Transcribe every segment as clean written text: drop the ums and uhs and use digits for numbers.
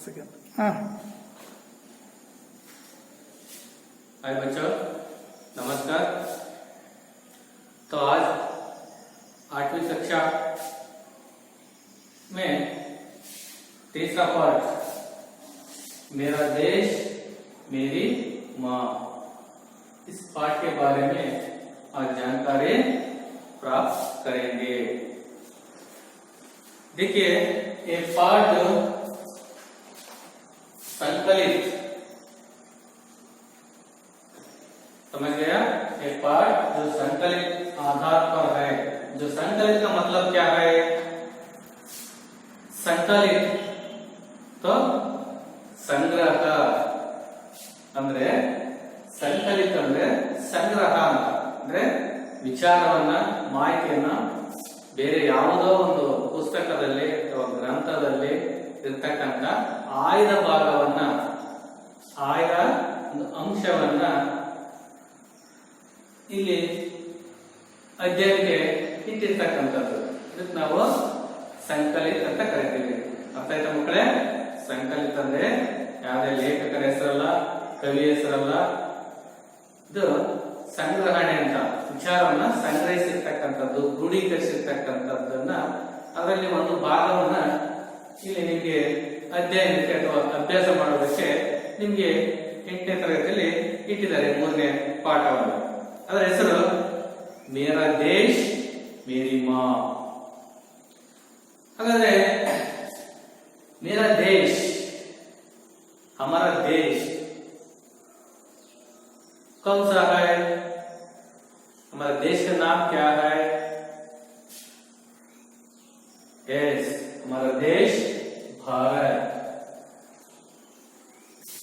Second. हाँ हाय बच्चों, नमस्कार। तो आज 8वीं कक्षा में तीसरा पाठ मेरा देश मेरी माँ, इस पाठ के बारे में आज जानकारी प्राप्त करेंगे। देखिए, ये पाठ संकलित, समझ गया? एक पाठ जो संकलित आधार पर है। जो संकलित का मतलब क्या है? संकलित तो संग्रह ಅಂದ್ರೆ ಸಂಕಲಿತ ಅಂದ್ರೆ ಸಂಗ್ರಹ ಅಂದ್ರೆ ವಿಚಾರವನ್ನ, ಮಾಹಿತಿಯನ್ನ ಬೇರೆ ಯಾವುದೋ ಒಂದು ಪುಸ್ತಕದಲ್ಲಿ ಅಥವಾ ಗ್ರಂಥದಲ್ಲಿ ಇರ್ತಕ್ಕಂಥ ಆಯ್ದ ಭಾಗವನ್ನ, ಆಯ್ದ ಒಂದು ಅಂಶವನ್ನ ಇಲ್ಲಿ ಅಧ್ಯಯನಕ್ಕೆ ಇಟ್ಟಿರ್ತಕ್ಕಂಥದ್ದು. ಇದಕ್ಕೆ ನಾವು ಸಂಕಲಿತ ಅಂತ ಕರಿತೀವಿ. ಅರ್ಥ ಆಯ್ತಾ ಮಕ್ಕಳೇ? ಸಂಕಲಿತ ಅಂದ್ರೆ ಯಾವುದೇ ಲೇಖಕರ ಹೆಸರಲ್ಲ, ಕವಿ ಹೆಸರಲ್ಲ. ಇದು ಸಂಗ್ರಹಣೆ ಅಂತ, ವಿಚಾರವನ್ನ ಸಂಗ್ರಹಿಸಿರ್ತಕ್ಕಂಥದ್ದು, ಕ್ರೋಢೀಕರಿಸಿರ್ತಕ್ಕಂಥದ್ದನ್ನ, ಅದರಲ್ಲಿ ಒಂದು ಭಾಗವನ್ನ ಇಲ್ಲಿ ನಿಮ್ಗೆ ಅಧ್ಯಯನಕ್ಕೆ ಅಥವಾ ಅಭ್ಯಾಸ ಮಾಡೋದಕ್ಕೆ ನಿಮ್ಗೆ 8ನೇ ತರಗತಿಯಲ್ಲಿ ಇಟ್ಟಿದ್ದಾರೆ 3ನೇ ಪಾಠವನ್ನು. ಅದರ ಹೆಸರು ಮೇರಾ ದೇಶ್ ಮೇರಿ ಮಾ. ಹಾಗಾದ್ರೆ मेरा देश, हमारा देश कौन सा है? हमारा देश का नाम क्या है? यस, हमारा देश भारत।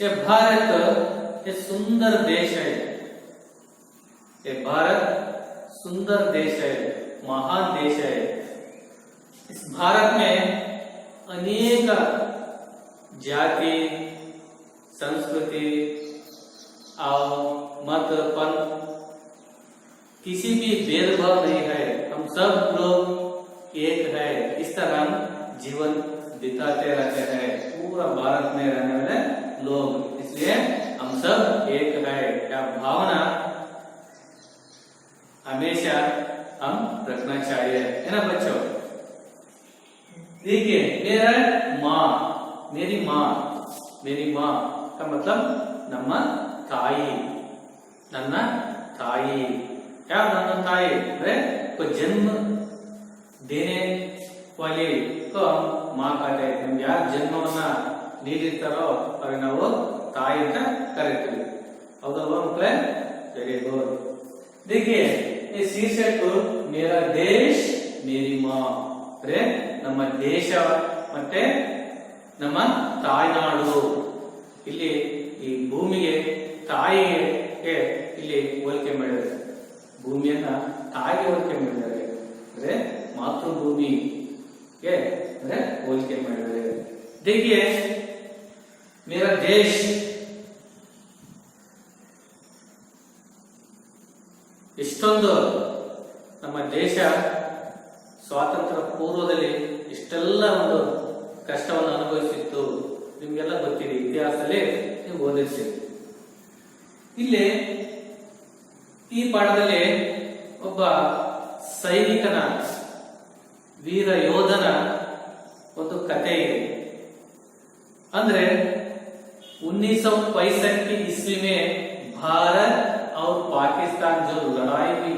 ये भारत ये सुंदर देश है। ये भारत सुंदर देश है, महान देश है। इस भारत में अनेक जाति, संस्कृति और मत, पंथ, किसी भी भेदभाव नहीं है। हम सब लोग एक है। इस तरह हम जीवन बिताते रहते हैं, पूरा भारत में रहने वाले लोग। इसलिए हम सब एक है। यह भावना हमेशा हम रखना चाहिए, है ना बच्चों? देखिए, मेरा माँ, मेरी माँ, मेरी माँ का मतलब ನಮ್ಮ ತಾಯಿ, ನನ್ನ ತಾಯಿ. ಯಾವ ನನ್ನ ತಾಯಿ ಅಂದ್ರೆ ಜನ್ಮ ದೇನೆ ವಾಲಿ को माँ कहते हैं. ನಮ್ಗೆ ಯಾರು ಜನ್ಮವನ್ನ ನೀಡಿರ್ತಾರೋ ಅವ್ರಿಗೆ ನಾವು ತಾಯಿ ಅಂತ ಕರಿತೀವಿ. ಹೌದಲ್ವಾ ಮಕ್ಕಳೇ? Very good. देखिए, ये शीर्षक मेरा देश मेरी माँ ಅಂದ್ರೆ ನಮ್ಮ ದೇಶ ಮತ್ತೆ ನಮ್ಮ ತಾಯ್ನಾಡು. ಇಲ್ಲಿ ಈ ಭೂಮಿಗೆ, ತಾಯಿಗೆ ಇಲ್ಲಿ ಹೋಲಿಕೆ ಮಾಡಿದ್ದಾರೆ. ಭೂಮಿಯನ್ನ ತಾಯಿಗೆ ಹೋಲಿಕೆ ಮಾಡಿದ್ದಾರೆ, ಅಂದ್ರೆ ಮಾತೃಭೂಮಿಗೆ ಅಂದ್ರೆ ಹೋಲಿಕೆ ಮಾಡಿದ್ದಾರೆ. देखिए, मेरा देश ಇಷ್ಟೊಂದು ನಮ್ಮ ದೇಶ ಸ್ವಾತಂತ್ರ್ಯ ಪೂರ್ವದಲ್ಲಿ ಇಷ್ಟೆಲ್ಲ ಒಂದು ಕಷ್ಟವನ್ನು ಅನುಭವಿಸಿತ್ತು. ನಿಮ್ಗೆಲ್ಲ ಗೊತ್ತಿದೆ, ಇತಿಹಾಸದಲ್ಲಿ ನೀವು ಓದಿರ್ತೀರಿ. ಇಲ್ಲಿ ಈ ಪಾಠದಲ್ಲಿ ಒಬ್ಬ ಸೈನಿಕನ, ವೀರ ಯೋಧನ ಒಂದು ಕಥೆ ಇದೆ. ಅಂದ್ರೆ 1965 की ईस्वी में भारत और पाकिस्तान जो लड़ाई हुई,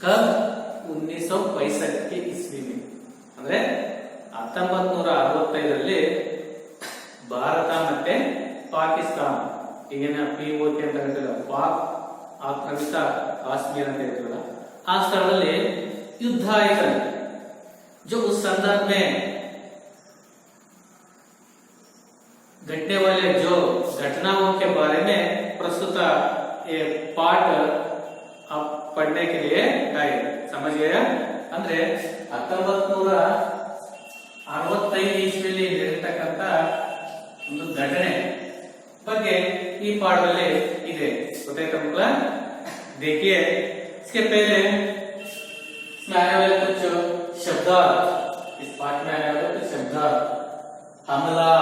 कब? 1965 के ईस्वी में, ಅಂದ್ರೆ 1965ರಲ್ಲಿ ಭಾರತ ಮತ್ತೆ ಪಾಕಿಸ್ತಾನ, ಈಗಿನ POK ಅಂತ ಹೇಳ್ತೀವಲ್ಲ, ಪಾಕ್ ಆಕ್ರಮಿತ ಕಾಶ್ಮೀರ ಅಂತ ಹೇಳ್ತೀವಲ್ಲ, ಆ ಸ್ಥಳದಲ್ಲಿ ಯುದ್ಧ ಆಯಿತು. जो उस संदर्भ में घटने वाले जो घटनाओं के बारे में प्रस्तुत ये पाठ आप पढ़ने के लिए आए. समझ गया? ಅಂದ್ರೆ 1965 ಇಸ್ವಿಯಲ್ಲಿ ನಡೆಯತಕ್ಕಂತ ಒಂದು ಘಟನೆ ಬಗ್ಗೆ ಈ ಪಾಠದಲ್ಲಿ ಇದೆ. ಗೊತ್ತಾಯ್ತಾ ಮಕ್ಕಳ? देखिए, इसके पहले इसमें आने वाले कुछ शब्दार्थ, इस पाठ में आने वाले कुछ शब्दार्थ हमला,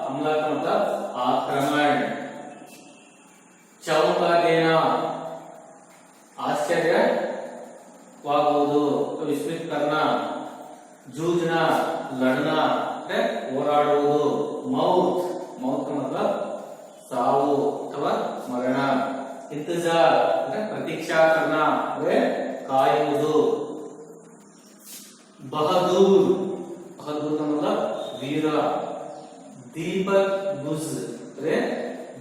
हमला का मतलब आक्रमण। चौंका देना, आश्चर्यवागुವುದು, तो विस्मित करना। जूझना, लड़ना, ಹೋರಾಡುವುದು। मौत, मौत का मतलब साವು अथवा मरण। इंतजार प्रतीक्षा करना, कायुವುದು। बहादुर, बहादुर का मतलब वीर। दीपक बुझ,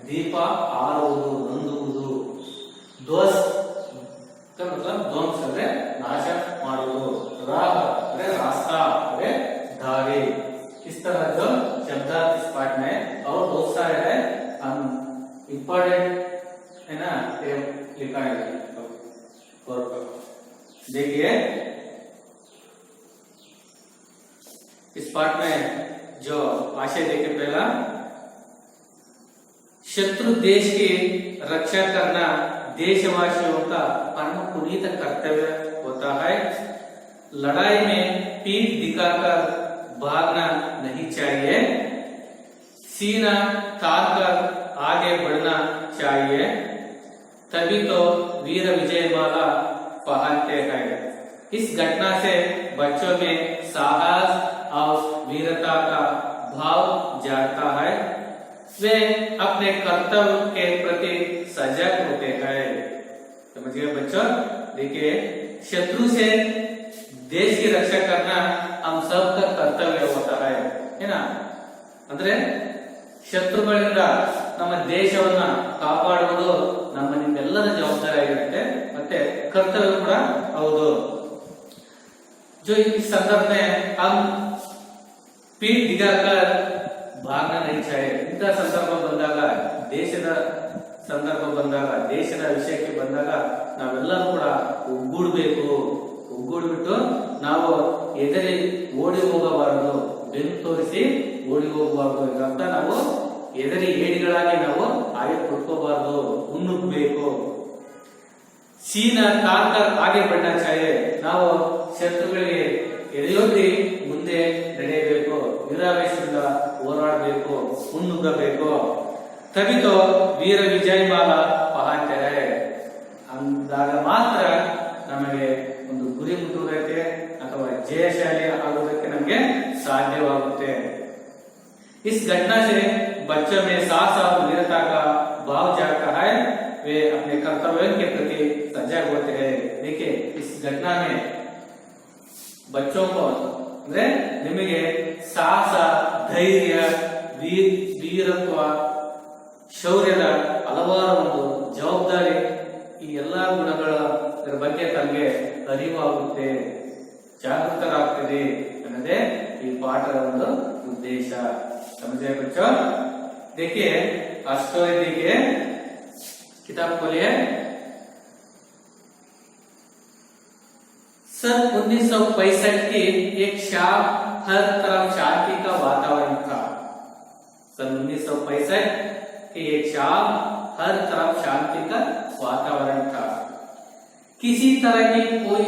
दीप आरुವುದು, ನಂದುವುದು। ಧ್ವಸ್ತ್ का मतलब ಧ್ವಂಸ नाश ಮಾಡುವುದು। राह रास्ता, धारी। इस तरह जो शब्दार्थ इस पाठ में और बहुत सारे है, हम इम्पोर्टेंट है ना, ये लिखा है। और देखिए इस पाठ में जो आशय देखिए, पहला शत्रु देश की रक्षा करना देशवासियों का परम पुनीत कर्तव्य होता है। लड़ाई में पीठ दिखाकर भागना नहीं चाहिए, सीना तानकर आगे बढ़ना चाहिए, तभी तो वीर विजय माला पहनते हैं। इस घटना से बच्चों में साहस और वीरता का भाव जागता है, वे अपने कर्तव्य के प्रति सजग होते हैं। समझिए बच्चों, देखिए शत्रु से देश की रक्षा करना हम सबका कर्तव्य होता है ना। ಅಂದ್ರೆ ಶತ್ರುಗಳಿಂದ ನಮ್ಮ ದೇಶವನ್ನ ಕಾಪಾಡುವುದು ನಮ್ಮ ನಿಮ್ಮೆಲ್ಲರ ಜವಾಬ್ದಾರಿ ಆಗಿರುತ್ತೆ, ಮತ್ತೆ ಕರ್ತವ್ಯ ಕೂಡ ಹೌದು। जो इस संदर्भ में हम पीठ दिखाकर भागना नहीं चाहिए। ಇಂಥ ಸಂದರ್ಭ ಬಂದಾಗ, ದೇಶದ ಸಂದರ್ಭ ಬಂದಾಗ, ದೇಶದ ವಿಷಯಕ್ಕೆ ಬಂದಾಗ ನಾವೆಲ್ಲರೂ ಕೂಡ ಒಗ್ಗೂಡಬೇಕು। ಒಗ್ಗೂಡ್ಬಿಟ್ಟು ನಾವು ಎದುರಿ ಓಡಿ ಹೋಗಬಾರದು, ಬೆನ್ನು ತೋರಿಸಿ ಓಡಿ ಹೋಗಬಾರದು। ಇದರಂತ ನಾವು ಎದುರಿ ಏಡಿಗಳಾಗಿ ನಾವು ಹಾಗೆ ಕುಟ್ಕೋಬಾರದು, ಮುನ್ನುಗ್ಗಬೇಕು। ಸೀನಾ ತಾಕರ್ ಆಗೆ बढ़ना चाहिए, ನಾವು ಶತ್ರುಗಳಿಗೆ ಎದೆಯೊಡ್ಡಿ ಮುಂದೆ ನಡೆಯಬೇಕು, ವೀರಾವೇಶದಿಂದ ಹೋರಾಡಬೇಕು, ಮುನ್ನುಗ್ಗಬೇಕು। तभी तो वीर विजय माला पहनते हैं, ಅಂದಾಗ ಮಾತ್ರ ನಮಗೆ ಒಂದು ಗುರಿ ಮುಟ್ಟುವುದಕ್ಕೆ ಅಥವಾ ಜಯಶಾಲಿ ಆಗುವುದಕ್ಕೆ ನಮಗೆ ಸಾಧ್ಯವಾಗುತ್ತೆ। इस घटना से बच्चों में साहस और वीरता का भाव जागता है, वे अपने कर्तव्यों के प्रति सजग होते हैं। देखिए इस घटना में बच्चों को निಮಗೆ ಸಾಹಸ, ಧೈರ್ಯ, ವೀರತ್ವ, ಶೌರ್ಯದ ಹಲವಾರು ಒಂದು ಜವಾಬ್ದಾರಿ, ಈ ಎಲ್ಲಾ ಗುಣಗಳ ಬಗ್ಗೆ ತಮಗೆ ಅರಿವಾಗುತ್ತೆ, ಜಾಗೃತರಾಗ್ತದೆ ಅನ್ನೋದೇ ಈ ಪಾಠದ ಒಂದು उद्देश्य। समझे बच्चों? देखिए स्टोरी देखिए, किताब खोलिए। सन 1965 की एक शाम हर तरफ शांति का वातावरण था। सन 1965 की एक शाम हर तरफ शांति का वातावरण था, किसी तरह की कोई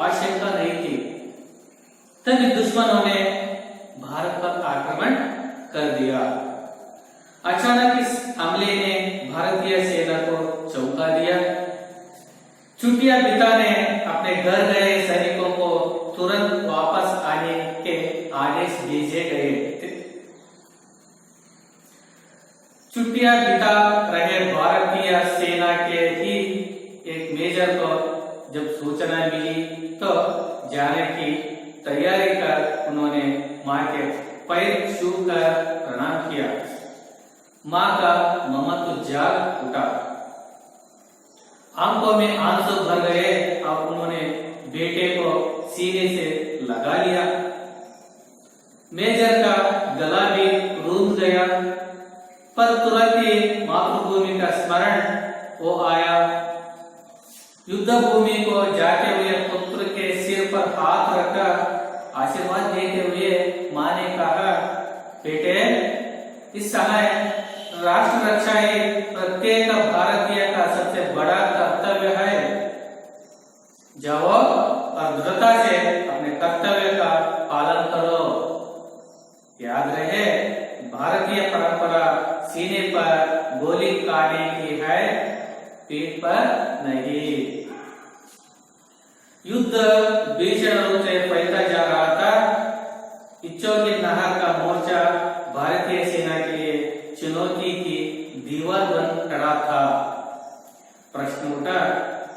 आशंका नहीं थी। तभी दुश्मनों ने भारत पर आक्रमण कर दिया। अचानक इस हमले ने भारतीय सेना को चौंका दिया। छुट्टियां बिताने अपने घर गए सैनिकों को तुरंत वापस आने के आदेश भेजे गए। छुट्टियां बिता रहे भारतीय सेना के ही एक मेजर को जब सूचना मिली तो जाने की तैयारी कर उन्होंने मां के पैर छूकर प्रणाम किया। मां का ममत्व जाग उठा, आंखों में आंसू भर गए और उन्होंने बेटे को सीने से लगा लिया। मेजर का गला भी रूंध गया, पर तुरंत ही मातृभूमि का स्मरण वो आया। युद्ध भूमि को जाते हुए पुत्र के सिर पर हाथ रखकर आशीर्वाद देते हुए मां ने कहा, बेटे इस समय राष्ट्र रक्षा ही प्रत्येक भारतीय का सबसे बड़ा कर्तव्य है। जाओ और दृढ़ता से अपने कर्तव्य का पालन करो। याद रहे भारतीय परंपरा सीने पर गोली खाने की है, पीठ पर नहीं। युद्ध भीषण रूप से फैलता जा रहा था। इच्छों की नहर का मोर्चा भारतीय सेना के लिए चुनौती की दीवार बन खड़ा था। प्रश्न उठा,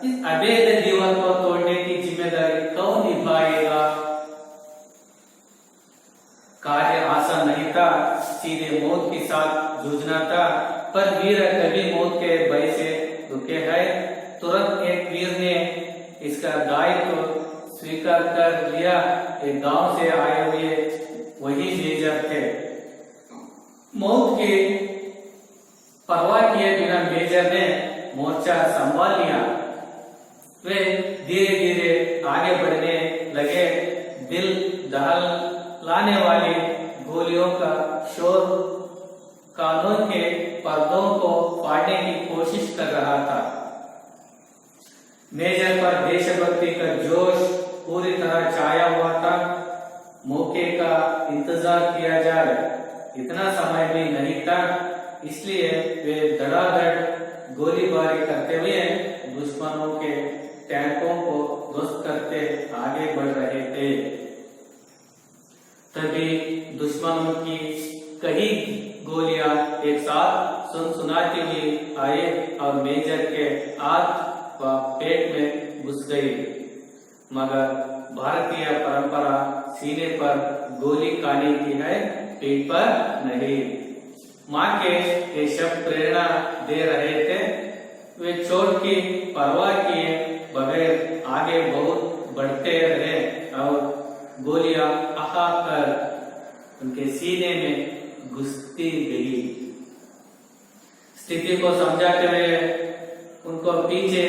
इस अभेद दीवार को तोड़ने की जिम्मेदारी कौन निभाएगा? कार्य आसान नहीं था, सीधे मौत के साथ जूझना था, पर वीर कभी मौत के भय से रुके है। तुरंत एक वीर ने इसका दायित्व स्वीकार कर लिया। एक गांव से आए हुए वही मेजर थे। मौत की परवाह किए बिना मेजर ने मोर्चा संभाल लिया। वे धीरे धीरे आगे बढ़ने लगे। दिल दहलाने वाली गोलियों का शोर कानून के पर्दों को फाड़ने की कोशिश कर रहा था। मेजर पर देशभक्ति का जोश पूरी तरह छाया हुआ था। मौके का इंतजार किया जाए इतना समय भी नहीं था, इसलिए वे धड़ाधड़ गोलीबारी करते हुए दुश्मनों के टैंकों को ध्वस्त करते आगे बढ़ रहे थे। तभी दुश्मनों की कई गोलियां एक साथ सुनसुनाती हुई आए और मेजर के हाथ व पेट में घुस गई। मगर भारतीय परंपरा सीने पर गोली खाने की है, पीठ पर नहीं। माँ के ये शब्द प्रेरणा दे रहे थे। वे चोट की परवाह किए बगैर आगे बहुत बढ़ते रहे और गोलियां आहा कर उनके सीने में घुसती गई। स्थिति को समझाते हुए उनको पीछे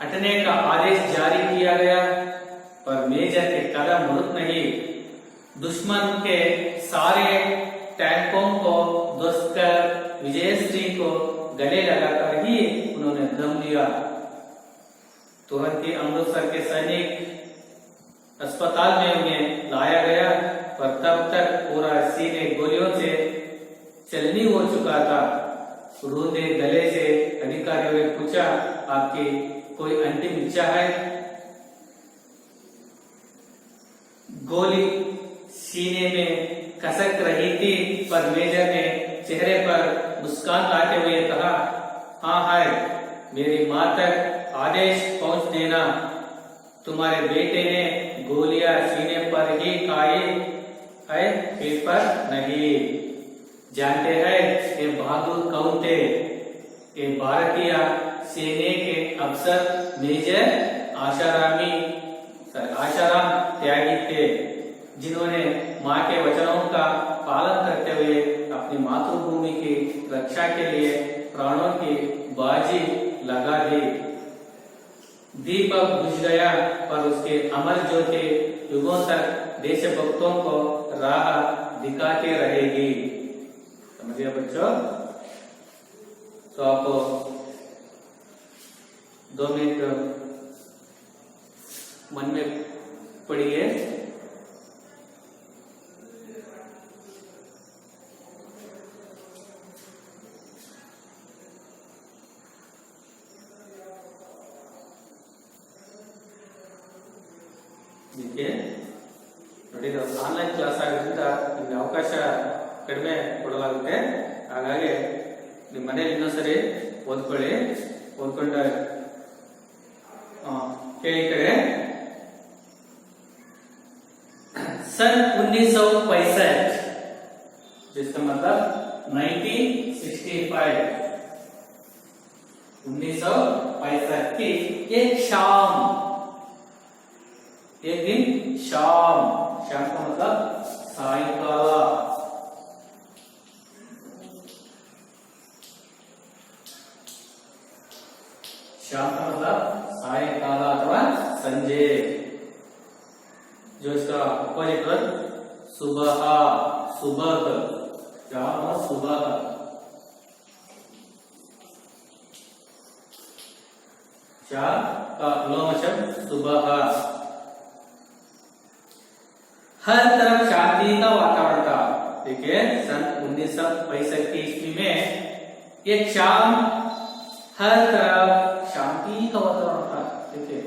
हटने का आदेश जारी किया गया, पर मेजर के कदम रुक नहीं। दुश्मन के सारे टैंकों को ध्वस्त कर विजयश्री को गले लगाकर ही उन्होंने दम लिया। तुरंत ही अमृतसर के सैनिक अस्पताल में उन्हें लाया गया, पर तब तक पूरा सीने गोलियों से चलनी हो चुका था। रूंधे गले से अधिकारियों ने पूछा, आपकी कोई अंतिम इच्छा है? गोली सीने में कसक रही थी, पर मेजर ने चेहरे पर मुस्कान लाते हुए कहा, हाँ है, मेरी मां तक आदेश पहुंच देना। तुम्हारे बेटे ने गोलियां सीने पर ही खाई है, पीठ पर नहीं। जानते हैं ये बहादुर कौन थे? ये भारतीय सेना के अफसर मेजर आशाराम त्यागी थे, जिन्होंने मां के वचनों का पालन करते हुए अपनी मातृभूमि की रक्षा के लिए प्राणों की बाजी लगा दी। दीपक बुझ गया, पर उसके अमर ज्योति युगों तक देशभक्तों को राह दिखाती रहेगी। समझिए बच्चों, तो आप 2 मिनट मन में पढ़िए। ಇದಕ್ಕೆ ನೋಡಿ, ಆನ್ಲೈನ್ ಕ್ಲಾಸ್ ಆಗೋದ್ರಿಂದ ನಿಮಗೆ ಅವಕಾಶ ಕಡಿಮೆ ಕೊಡಲಾಗುತ್ತೆ. ಹಾಗಾಗಿ ನಿಮ್ಮ ಮನೇಲಿ ಇನ್ನೊಂದ್ಸರಿ ಓದ್ಕೊಳ್ಳಿ. ಓದ್ಕೊಂಡ ಕೇಳಿ ಕಡೆ सन 1965, जिसका मतलब 1965, 1965 की एक शाम, एक दिन शाम, शाम का मतलब सायंकाल, शाम का मतलब सायंकाल अथवा संजे, जो इसका अपोजिट सुबह, सुबह, शाम और सुबह, शाम का लोम शब्द सुबह। हर तरफ शांति का वातावरण था। देखिए सन 1965 की ईस्वी में एक शाम हर तरफ शांति का वातावरण था। देखिए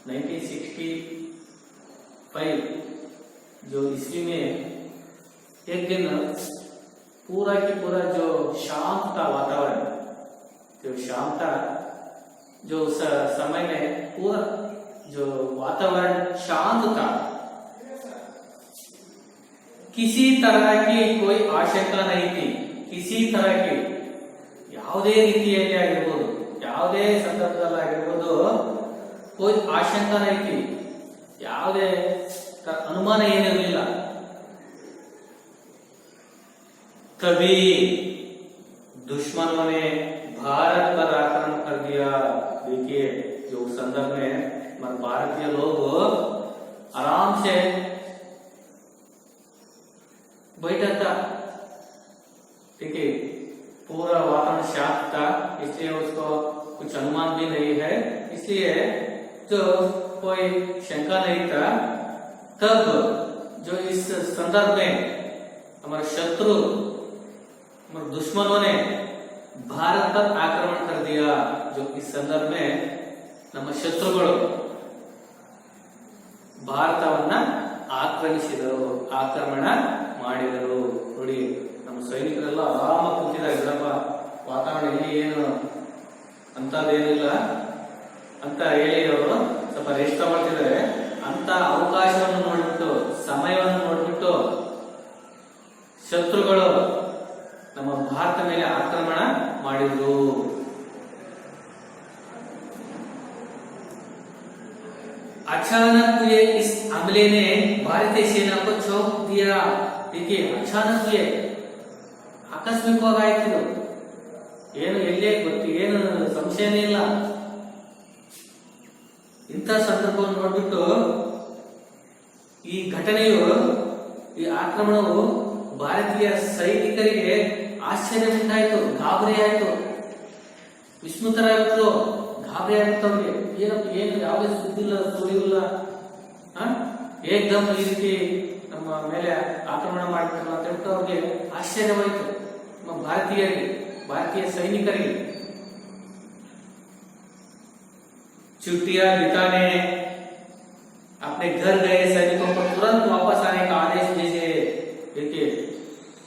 1965 जो ईस्वी में एक दिन पूरा की पूरा जो शांत था वातावरण, जो शाम था, जो उस समय में पूरा जो वातावरण शांत था, किसी तरह की कोई आशंका नहीं थी, किसी तरह की ಯಾವುದೇ ರೀತಿಯಲ್ಲಿ ಆಗಿರಬಹುದು, ಯಾವುದೇ ಸಂದರ್ಭದಲ್ಲಿ ಆಗಿರಬಹುದು, कोई आशंका नहीं थी, ಯಾವುದೇ अनुमान ಏನಿರಲಿಲ್ಲ। तभी दुश्मनों ने भारत पर आक्रमण कर दिया। देखिए जो संदर्भ में भारतीय लोग आराम से बैठा था, ठीक है, पूरा वातावरण शांत था, इसलिए उसको कुछ अनुमान भी नहीं है, इसलिए जो कोई शंका नहीं था। तब जो इस संदर्भ में हमारे शत्रु, हमारे दुश्मनों ने भारत पर आक्रमण कर दिया। जो इस संदर्भ में ನಮ್ಮ ಶತ್ರುಗಳು ಭಾರತವನ್ನ ಆಕ್ರಮಿಸಿದರು, ಆಕ್ರಮಣ ಮಾಡಿದರು। ನೋಡಿ ನಮ್ಮ ಸೈನಿಕರೆಲ್ಲ ಆರಾಮಾಗಿ ಕೂತಿದ್ದಾರೆ, ಬಿಡಪ್ಪ ವಾತಾವರಣ ಇಲ್ಲಿ ಏನು ಅಂತದೇನಿಲ್ಲ ಅಂತ ಹೇಳಿ ಅವರು ಸ್ವಲ್ಪ ರೆಸ್ಟ್ ತಗೊಳ್ತಿದ್ದಾರೆ ಅಂತ ಅವಕಾಶವನ್ನು ನೋಡ್ಬಿಟ್ಟು, ಸಮಯವನ್ನು ನೋಡ್ಬಿಟ್ಟು ಶತ್ರುಗಳು ನಮ್ಮ ಭಾರತ ಮೇಲೆ ಆಕ್ರಮಣ ಮಾಡಿದ್ರು। अचानक हुए इस हमले ने भारतीय सेना को चौंक दिया। देखिए अचानक हुए, ಆಕಸ್ಮಿಕವಾಯಿತು, ಏನು ಎಲ್ಲೇ ಗೊತ್ತು, ಏನು ಸಂಶಯನೇ ಇಲ್ಲ। ಇಂಥ ಸಂದರ್ಭವನ್ನು ನೋಡ್ಬಿಟ್ಟು ಈ ಘಟನೆಯು, ಈ ಆಕ್ರಮಣವು ಭಾರತೀಯ ಸೈನಿಕರಿಗೆ ಆಶ್ಚರ್ಯ ಉಂಟಾಯಿತು, ಗಾಬರಿ ಆಯಿತು, ವಿಸ್ಮೃತರಾಯಿತು, ಗಾಬರಿ ಆಗುತ್ತೆ ಅವ್ರಿಗೆ। ಏನು ಯಾವುದೇ ಸುದ್ದಿಲ್ಲ, ಸುಳಿವಿಲ್ಲ, ಏಕದಮ್ ಈ ರೀತಿ ನಮ್ಮ ಮೇಲೆ ಆಕ್ರಮಣ ಮಾಡ್ಬಿಟ್ರಲ್ಲ ಅಂತ ಹೇಳ್ಬಿಟ್ಟು ಅವ್ರಿಗೆ ಆಶ್ಚರ್ಯವಾಯಿತು, ನಮ್ಮ ಭಾರತೀಯರಿಗೆ, ಭಾರತೀಯ ಸೈನಿಕರಿಗೆ। छुट्टियां बिताने अपने घर गए सैनिकों को तुरंत वापस आने का आदेश दीजिए। देखिए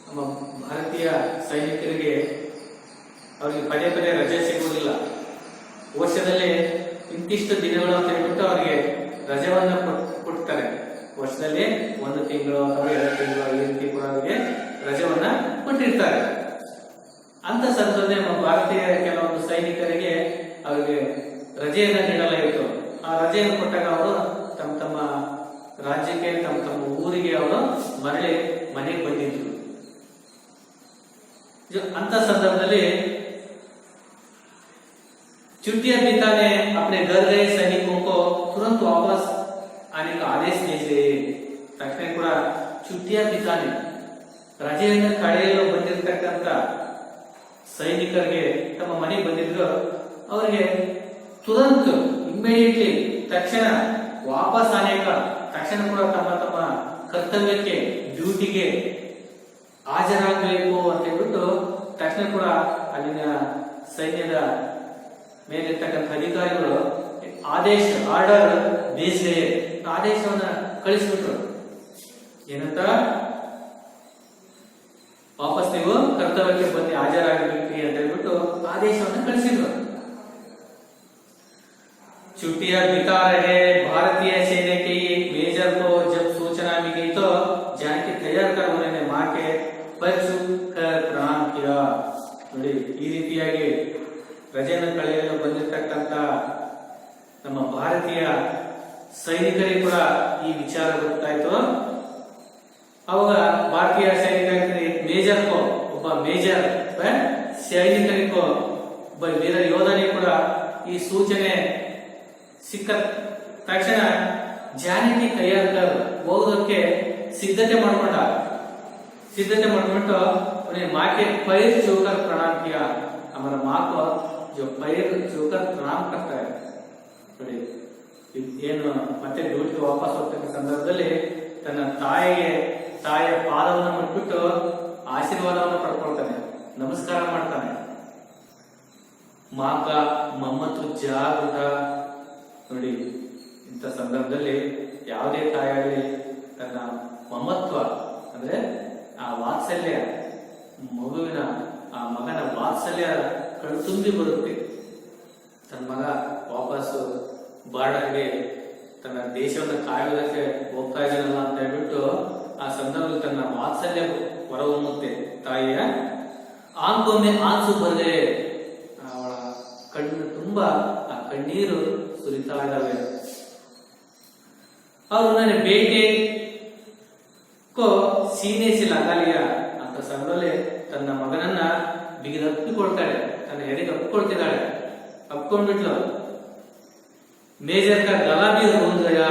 ನಮ್ಮ ಭಾರತೀಯ ಸೈನಿಕರಿಗೆ ಅವರಿಗೆ ಪದೇ ಪದೇ ರಜೆ ಸಿಗುವುದಿಲ್ಲ, ವರ್ಷದಲ್ಲಿ ಇಂತಿಷ್ಟು ದಿನಗಳು ಅಂತ ಹೇಳ್ಬಿಟ್ಟು ಅವರಿಗೆ ರಜೆವನ್ನ ಕೊಡ್ತಾರೆ। ವರ್ಷದಲ್ಲಿ 1 ತಿಂಗಳು ಅಥವಾ 2 ತಿಂಗಳು ಈ ರೀತಿ ಕೂಡ ಅವರಿಗೆ ರಜೆವನ್ನ ಕೊಟ್ಟಿರ್ತಾರೆ। ಅಂತ ಸಂದರ್ಭದಲ್ಲಿ ನಮ್ಮ ಭಾರತೀಯ ಕೆಲವೊಂದು ಸೈನಿಕರಿಗೆ ಅವರಿಗೆ ರಜೆಯನ್ನ ನೀಡಲಾಯಿತು। ಆ ರಜೆಯನ್ನು ಕೊಟ್ಟಾಗ ಅವರು ತಮ್ಮ ತಮ್ಮ ರಾಜ್ಯಕ್ಕೆ, ತಮ್ಮ ತಮ್ಮ ಊರಿಗೆ ಅವರು ಮರಳಿ ಮನೆಗೆ ಬಂದಿದ್ರು। ಅಂತ ಸಂದರ್ಭದಲ್ಲಿ छुट्टियां बिताने अपने घर गए सैनिकों को तुरंत वापस आने का आदेश दीजिए। तक्षण ಕೂಡ छुट्टियां बिताने ರಜೆಯನ್ನು ಕಳೆಯಲು ಬಂದಿರತಕ್ಕಂತ ಸೈನಿಕರಿಗೆ, ತಮ್ಮ ಮನೆಗೆ ಬಂದಿದ್ರು ಅವರಿಗೆ ತುರಂತ ಇಮಿಡಿಯೇಟ್ಲಿ ತಕ್ಷಣ ವಾಪಸ್ ಆನೇಕ, ತಕ್ಷಣ ಕೂಡ ತಮ್ಮ ತಮ್ಮ ಕರ್ತವ್ಯಕ್ಕೆ, ಡ್ಯೂಟಿಗೆ ಹಾಜರಾಗಬೇಕು ಅಂತ ಹೇಳ್ಬಿಟ್ಟು ತಕ್ಷಣ ಕೂಡ ಅಲ್ಲಿನ ಸೈನ್ಯದ ಮೇಲಿರ್ತಕ್ಕಂಥ ಅಧಿಕಾರಿಗಳು ಆದೇಶ, ಆರ್ಡರ್ ಬೇಸ್ಗೆ ಆದೇಶವನ್ನ ಕಳಿಸ್ಬಿಟ್ರು। ಏನಂತ, ವಾಪಸ್ ನೀವು ಕರ್ತವ್ಯಕ್ಕೆ ಬಂದು ಹಾಜರಾಗಬೇಕು ಅಂತ ಹೇಳ್ಬಿಟ್ಟು ಆದೇಶವನ್ನು ಕಳಿಸಿದ್ರು। छुट्टियां बिता रहे भारतीय सेना के एक मेजर को जब सूचना मिल गई तो जान के तैयार कर उन्होंने मां के पर छूकर प्रणाम किया। ನೋಡಿ ಈ ರೀತಿಯಾಗಿ ರಜೆಯನ್ನು ಕಳೆಯಲು ಬಂದಿರತಕ್ಕಂತ ನಮ್ಮ ಭಾರತೀಯ ಸೈನಿಕರಿಗೆ ಕೂಡ ಈ ವಿಚಾರ ಗೊತ್ತಾಯ್ತು। ಅವಾಗ ಭಾರತೀಯ ಸೈನಿಕರಿಗೆ ಮೇಜರ್ ಕೋ, ಒಬ್ಬ ಮೇಜರ್ ಸೈನಿಕರಿಗೂ ಒಬ್ಬ ವೀರ ಯೋಧನಿಗೆ ಕೂಡ ಈ ಸೂಚನೆ ಸಿಕ್ಕ ತಕ್ಷಣ ಜಾನಕಿ ತಯಾರ ಹೋಗೋದಕ್ಕೆ ಸಿದ್ಧತೆ ಮಾಡ್ಕೊಂಡು उन्हें माँ के पैर छूकर प्रणाम किया। हमारा माँ को जो पैर छूकर प्रणाम करता है, ನೋಡಿ ಏನು ಮತ್ತೆ ಡ್ಯೂಟಿಗೆ ವಾಪಸ್ ಹೋಗ್ತಕ್ಕ ಸಂದರ್ಭದಲ್ಲಿ ತನ್ನ ತಾಯಿಗೆ ತಾಯಿಯ ಪಾದವನ್ನು ಮುಟ್ಬಿಟ್ಟು ಆಶೀರ್ವಾದವನ್ನು ಪಡ್ಕೊಳ್ತಾನೆ, ನಮಸ್ಕಾರ ಮಾಡ್ತಾನೆ. ಮಾಕ ಮಮ್ಮತ್ತು ಜಾಗೃತ. ನೋಡಿ, ಇಂಥ ಸಂದರ್ಭದಲ್ಲಿ ಯಾವುದೇ ತಾಯಿಯಾಗಲಿ ತನ್ನ ಮಮತ್ವ ಅಂದ್ರೆ ಆ ವಾತ್ಸಲ್ಯ, ಮಗುವಿನ ಆ ಮಗನ ವಾತ್ಸಲ್ಯ ಕಣ್ತುಂಬಿ ಬರುತ್ತೆ. ತನ್ನ ಮಗ ವಾಪಸ್ಸು ಬಾರ್ಡರ್ಗೆ ತನ್ನ ದೇಶವನ್ನು ಕಾಯುವುದಕ್ಕೆ ಹೋಗ್ತಾ ಇದ್ದಾನಲ್ಲ ಅಂತ ಹೇಳ್ಬಿಟ್ಟು ಆ ಸಂದರ್ಭದಲ್ಲಿ ತನ್ನ ವಾತ್ಸಲ್ಯ ಹೊರಹೊಮ್ಮುತ್ತೆ ತಾಯಿಯ. ಆಂಕೊಮ್ಮೆ ಆನ್ಸು ಬರದೆ ಅವಳ ಕಣ್ಣು ತುಂಬಾ ಆ ಕಣ್ಣೀರು ಸುರಿತಾ ಇದ್ದಾವೆ. ಅವರು ನನ್ನ ಬೇಟೆ ಕೋ ಸೀನೆ ಸಿ ಲಗಾ ಲಿಯಾ ಅಂತ ಸಂದರ್ಭದಲ್ಲಿ ತನ್ನ ಮಗನನ್ನ ಬಿಗಿದಪ್ಪಿಕೊಳ್ತಾಳೆ, ತನ್ನ ಎದೆಗೆ ಅಪ್ಪಿಕೊಳ್ತಿದ್ದಾಳೆ. ಅಪ್ಕೊಂಡ್ಬಿಟ್ಲು. ಮೇಜರ್ ಕ ಗಲ ಬಿ ರೋಲ್ ಗಯಾ.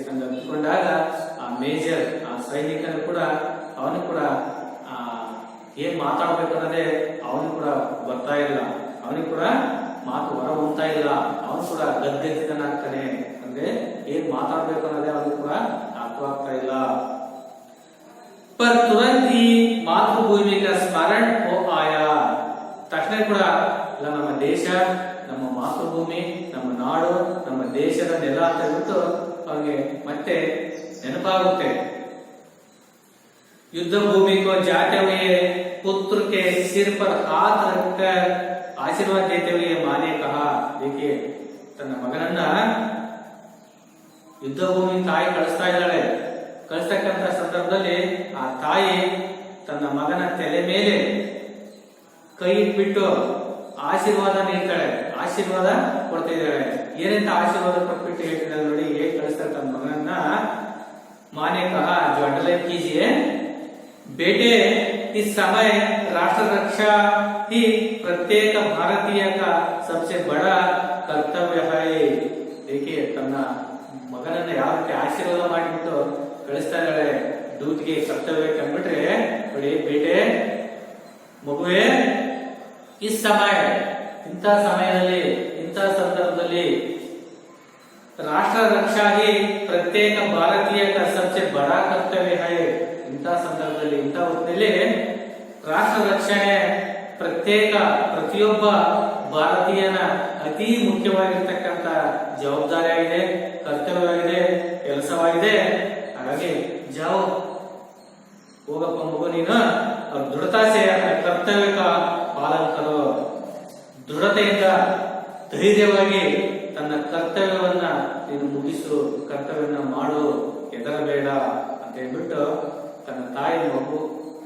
ಹಂಗ ಅಪ್ಪಿಕೊಂಡಾಗ ಆ ಮೇಜರ್, ಆ ಸೈನಿಕನು ಕೂಡ ಅವನು ಕೂಡ ಏನ್ ಮಾತಾಡ್ಬೇಕು ಅನ್ನೋದೇ ಅವನು ಕೂಡ ಬರ್ತಾ ಇಲ್ಲ, ಅವನಿಗೆ ಕೂಡ ಮಾತು ಹೊರ ಹೊಮ್ತಾ ಇಲ್ಲ. ಅವನು ಕೂಡ ಗದ್ದೆದ್ದಾಗ್ತಾನೆ, ಅಂದ್ರೆ ಏನ್ ಮಾತಾಡ್ಬೇಕು ಅನ್ನೋದೇ ಅವನಿಗೆ ಕೂಡ ಅರ್ಥವಾಗ್ತಾ ಇಲ್ಲ. पर तुरंत ही मातृभूमि का स्मरण हो आया. ತಕ್ಷಣ ಕೂಡ ಇಲ್ಲ, ನಮ್ಮ ದೇಶ, ನಮ್ಮ ಮಾತೃಭೂಮಿ, ನಮ್ಮ ನಾಡು, ನಮ್ಮ ದೇಶದ ನೆಲ ಅಂತ ಹೇಳ್ಬಿಟ್ಟು ಅವನಿಗೆ ಮತ್ತೆ ನೆನಪಾಗುತ್ತೆ. युद्ध भूमि को जाते हुए पुत्र के सिर पर हाथ रखकर आशीर्वाद देते हुए माँ ने कहा. देखिए, ತನ್ನ ಮಗನನ್ನ ಯುದ್ಧ ಭೂಮಿ ತಾಯಿ ಕಳಿಸ್ತಾ ಇದ್ದಾಳೆ. ಕಳಿಸ್ತಕ್ಕಂತ ಸಂದರ್ಭದಲ್ಲಿ ಆ ತಾಯಿ ತನ್ನ ಮಗನ ತಲೆ ಮೇಲೆ ಕೈ ಇಟ್ಬಿಟ್ಟು ಆಶೀರ್ವಾದ ನೀಡ್ತಾಳೆ, ಆಶೀರ್ವಾದ ಕೊಡ್ತಾ ಇದ್ದಾಳೆ. ಏನಂತ ಆಶೀರ್ವಾದ ಕೊಟ್ಬಿಟ್ಟು ಹೇಳ್ತಿದ್ದಾಳೆ ನೋಡಿ, ಹೇಗೆ ಕಳಿಸ್ತಾರೆ ತನ್ನ ಮಗನನ್ನ. ಮಾನೆ ಕಹ जो अंडरलाइन कीजिए, बेटे इस समय राष्ट्र रक्षा ही प्रत्येक भारतीय का सबसे बड़ा कर्तव्य है. देखिए, ತನ್ನ ಮಗನನ್ನ ಯಾವ ರೀತಿ ಆಶೀರ್ವಾದ ಮಾಡಿಬಿಟ್ಟು ಕಳಿಸ್ತಾ ಇದ್ದಾಳೆ ಡ್ಯೂಟಿಗೆ, ಕರ್ತವ್ಯ ಕಂಡ್ಬಿಟ್ರೆ ನೋಡಿ, ಬೇಟೆ ಮಗುವೆ, ಈ ಸಮಯ, ಇಂಥ ಸಮಯದಲ್ಲಿ, ಇಂಥ ಸಂದರ್ಭದಲ್ಲಿ ರಾಷ್ಟ್ರ ರಕ್ಷಾಗಿ ಪ್ರತ್ಯೇಕ ಭಾರತೀಯ ಸಬ್ಸೆ ಬಡ ಕರ್ತವ್ಯ ಹೈ. ಇಂಥ ಸಂದರ್ಭದಲ್ಲಿ, ಇಂಥ ಹೊತ್ತಿನಲ್ಲಿ ರಾಷ್ಟ್ರ ರಕ್ಷಣೆ ಪ್ರತಿಯೊಬ್ಬ ಭಾರತೀಯನ ಅತಿ ಮುಖ್ಯವಾಗಿರ್ತಕ್ಕಂಥ ಜವಾಬ್ದಾರಿಯಾಗಿದೆ, ಕರ್ತವ್ಯವಾಗಿದೆ, ಕೆಲಸವಾಗಿದೆ. ಹಾಗಾಗಿ ಜಾओ, ಹೋಗಪ್ಪ ಮಗು, ನೀನು ಅವ್ರ ದೃಢತಾಸೆ ಕರ್ತವ್ಯ ಪಾಲನ ಕರೋ. ದೃಢತೆಯಿಂದ, ಧೈರ್ಯವಾಗಿ ತನ್ನ ಕರ್ತವ್ಯವನ್ನ ನೀನು ಮುಗಿಸು, ಕರ್ತವ್ಯವನ್ನ ಮಾಡು, ಹೆದರಬೇಡ ಅಂತ ಹೇಳ್ಬಿಟ್ಟು ತನ್ನ ತಾಯಿ ಮಗು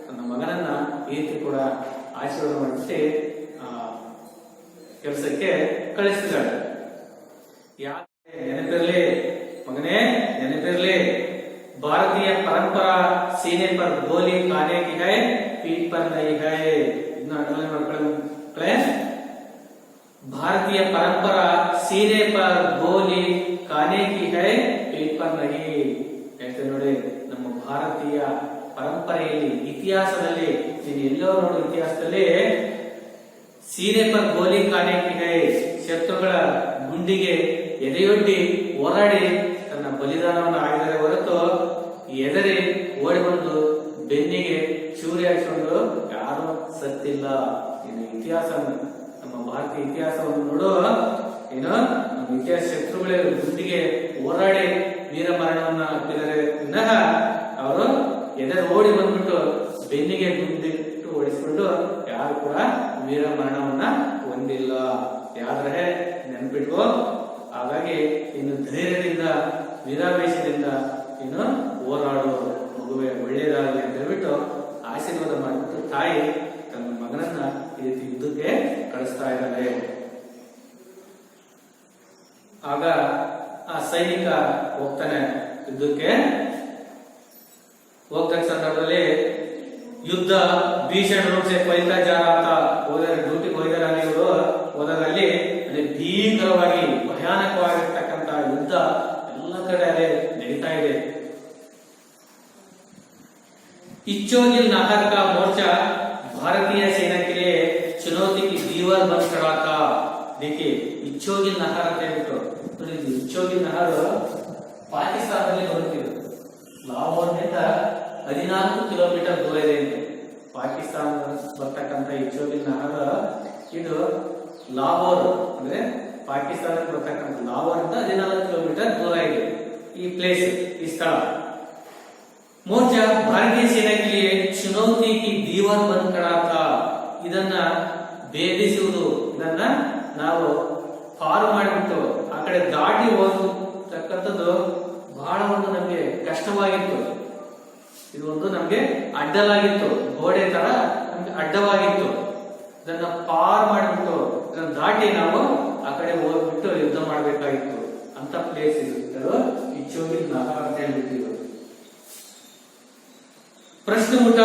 ತನ್ನ ಮಗನನ್ನ ಈ ರೀತಿ ಕೂಡ ಆಶೀರ್ವಾದ ಮಾಡಿಸಿ ಕೆಲಸಕ್ಕೆ ಕಳಿಸ್ತಿದ್ದಾಳೆ. ಯಾಕೆ ನೆನಪಿರ್ಲಿ ಮಗನೇ, ನೆನಪಿರ್ಲಿ, ಭಾರತೀಯ ಪರಂಪರಾ सीने पर गोली खाने की है, पीठ पर नहीं है. इतना अंडरलाइन ಮಾಡ್ಕೊಳ್ಳಿ. ಭಾರತೀಯ ಪರಂಪರಾ सीने पर गोली खाने की है, पीठ पर नहीं. ಹೇಳ್ತೇನೆ ನೋಡಿ, ನಮ್ಮ ಭಾರತೀಯ ಪರಂಪರೆಯಲ್ಲಿ, ಇತಿಹಾಸದಲ್ಲಿ, ನೀನು ಎಲ್ಲೋ ನೋಡು ಇತಿಹಾಸದಲ್ಲಿ सीने पर गोली खाने की है, ಶತ್ರುಗಳ ಗುಂಡಿಗೆ ಎದೆಯೊಡ್ಡಿ ಹೋರಾಡಿ ತನ್ನ ಬಲಿದಾನವನ್ನು ಆಗಿದರೆ ಹೊರತು ಎದರಿ ಓಡಿ ಬಂದು ಬೆನ್ನಿಗೆ ಚೂರಿ ಹಾಕಿಕೊಂಡು ಯಾರು ಸತ್ತಿಲ್ಲ. ಇನ್ನು ಇತಿಹಾಸ, ನಮ್ಮ ಭಾರತೀಯ ಇತಿಹಾಸವನ್ನು ನೋಡು, ಏನು ನಮ್ಮ ಇತಿಹಾಸ ಶತ್ರುಗಳೇ ಗುಂಡಿಗೆ ಹೋರಾಡಿ ವೀರ ಮರಣವನ್ನ ಹಾಕಿದರೆ ವಿನಃ ಅವರು ಎದರಿ ಓಡಿ ಬಂದ್ಬಿಟ್ಟು ಬೆನ್ನಿಗೆ ಗುಂಡಿಟ್ಟು ಓಡಿಸಿಕೊಂಡು ಯಾರು ಕೂಡ ವೀರ ಮರಣವನ್ನ ಹೊಂದಿಲ್ಲ. ಯಾದ್ರೆ ನೆನ್ಪಿಟ್ಕೋ. ಹಾಗಾಗಿ ಇನ್ನು ಧೈರ್ಯದಿಂದ, ವೀರಾವೇಶದಿಂದ ಇನ್ನು ಹೋರಾಡು ಮಗುವೆ, ಒಳ್ಳೆಯದಾಗಲಿ ಅಂತ ಹೇಳ್ಬಿಟ್ಟು ಆಶೀರ್ವಾದ ಮಾಡಿಬಿಟ್ಟು ತಾಯಿ ತನ್ನ ಮಗನನ್ನ ಈ ರೀತಿ ಯುದ್ಧಕ್ಕೆ ಕಳಿಸ್ತಾ ಇದ್ದಾಳೆ. ಆಗ ಆ ಸೈನಿಕ ಹೋಗ್ತಾನೆ ಯುದ್ಧಕ್ಕೆ. ಹೋಗ್ತಕ್ಕ ಸಂದರ್ಭದಲ್ಲಿ ಯುದ್ಧ ಭೀಷಣ ರೂಪ से फैलता जा रहा था. ಹೋದರೆ ಡ್ಯೂಟಿಗೆ ಹೋಗಿದಾರೆ ಇವರು. ಹೋದಾಗ ಅಲ್ಲಿ ಭೀಕರವಾಗಿ, ಭಯಾನಕವಾಗಿರ್ತಕ್ಕಂಥ ಯುದ್ಧ ಎಲ್ಲ ಕಡೆ ಅದೇ ನಡೀತಾ ಇದೆ. इच्छोगिल नहर का मोर्चा भारतीय सेना के लिए चुनौती की दीवार बन खड़ा था. देखिए, इच्छोगिल नहर ಅಂತ ಹೇಳ್ಬಿಟ್ಟು, ಇच्छೋಗಿಲ್ ನಹರ್ ಪಾಕಿಸ್ತಾನದಲ್ಲಿ ಬರುತ್ತಿದೆ. ಲಾಹೋರ್ನಿಂದ 14 ಕಿಲೋಮೀಟರ್ ದೂರ ಇದೆ. ಪಾಕಿಸ್ತಾನ ಬರ್ತಕ್ಕಂಥ ಈ ಚೋಗಿಲ್ ನಹರ್ ಇದು ಲಾಹೋರ್ ಅಂದ್ರೆ ಪಾಕಿಸ್ತಾನಕ್ಕೆ ಬರ್ತಕ್ಕಂಥ ಲಾಹೋರ್ 14 ಕಿಲೋಮೀಟರ್ ದೂರ ಇದೆ ಈ ಪ್ಲೇಸ್, ಈ ಸ್ಥಳ. ಮೋರ್ಚಾ ಭಾರತೀಯ ಸೇನಾ ಕೆ ಲಿಯೆ ಚುನೌತಿ ಕಿ ದೀವಾರ್ ಬಂದ್ ಖಡಾ ಥಾ. ಇದನ್ನ ಭೇದಿಸುವುದು, ಇದನ್ನ ನಾವು ಪಾರು ಮಾಡಿಬಿಟ್ಟು ಆ ಕಡೆ ದಾಟಿ ಹೋಗತಕ್ಕಂಥದ್ದು ಬಹಳ ಒಂದು ನಮ್ಗೆ ಕಷ್ಟವಾಗಿತ್ತು. ಇದು ಒಂದು ನಮ್ಗೆ ಅಡ್ಡಲಾಗಿತ್ತು, ಗೋಡೆ ತರ ನಮ್ಗೆ ಅಡ್ಡವಾಗಿತ್ತು. ಇದನ್ನ ಪಾರ್ ಮಾಡಿಬಿಟ್ಟು ಇದನ್ನ ದಾಟಿ ನಾವು ಆ ಕಡೆ ಹೋಗ್ಬಿಟ್ಟು ಯುದ್ಧ ಮಾಡ್ಬೇಕಾಗಿತ್ತು ಅಂತ ಪ್ಲೇಸ್ ಇದು ಈ ಚೋಗಿಲ್ ನಹರ್ ಅಂತ ಹೇಳ್ಬಿಟ್ಟಿದ್ರು. ಪ್ರಶ್ನೆ ಊಟ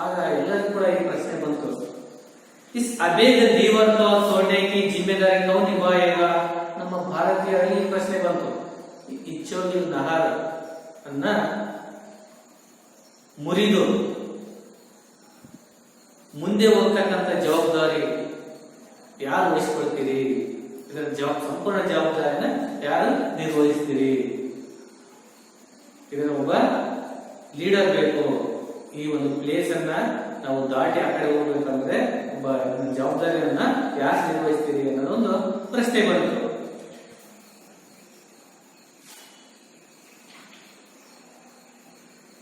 ಆಗ ಎಲ್ಲರಿಗೂ ಕೂಡ ಈ ಪ್ರಶ್ನೆ ಬಂತು, ಇಸ್ ಅಭೇದ ದೀವಾರ್ ಕೋ ತೋಡ್ನೆ ಕಿ ಜಿಮ್ಮೆದಾರಿ ಕೌನ್ ನಿಭಾಯೇಗಾ. ನಮ್ಮ ಭಾರತೀಯರಲ್ಲಿ ಈ ಪ್ರಶ್ನೆ ಬಂತು, ಈ ಚೋಗಿಲ್ ನಹರ್ ಅನ್ನ ಮುರಿದು ಮುಂದೆ ಹೋಗ್ತಕ್ಕಂಥ ಜವಾಬ್ದಾರಿ ಯಾರು ವಹಿಸ್ಕೊಳ್ತೀರಿ, ಇದರ ಸಂಪೂರ್ಣ ಜವಾಬ್ದಾರಿನ ಯಾರು ನಿರ್ವಹಿಸ್ತೀರಿ. ಇದರ ಒಬ್ಬ ಲೀಡರ್ ಬೇಕು. ಈ ಒಂದು ಪ್ಲೇಸ್ ಅನ್ನ ನಾವು ದಾಟಿ ಆ ಕಡೆ ಹೋಗ್ಬೇಕಂದ್ರೆ ಒಬ್ಬ ಜವಾಬ್ದಾರಿಯನ್ನ ಯಾರು ನಿರ್ವಹಿಸ್ತೀರಿ ಅನ್ನೋದೊಂದು ಪ್ರಶ್ನೆ ಬಂತು.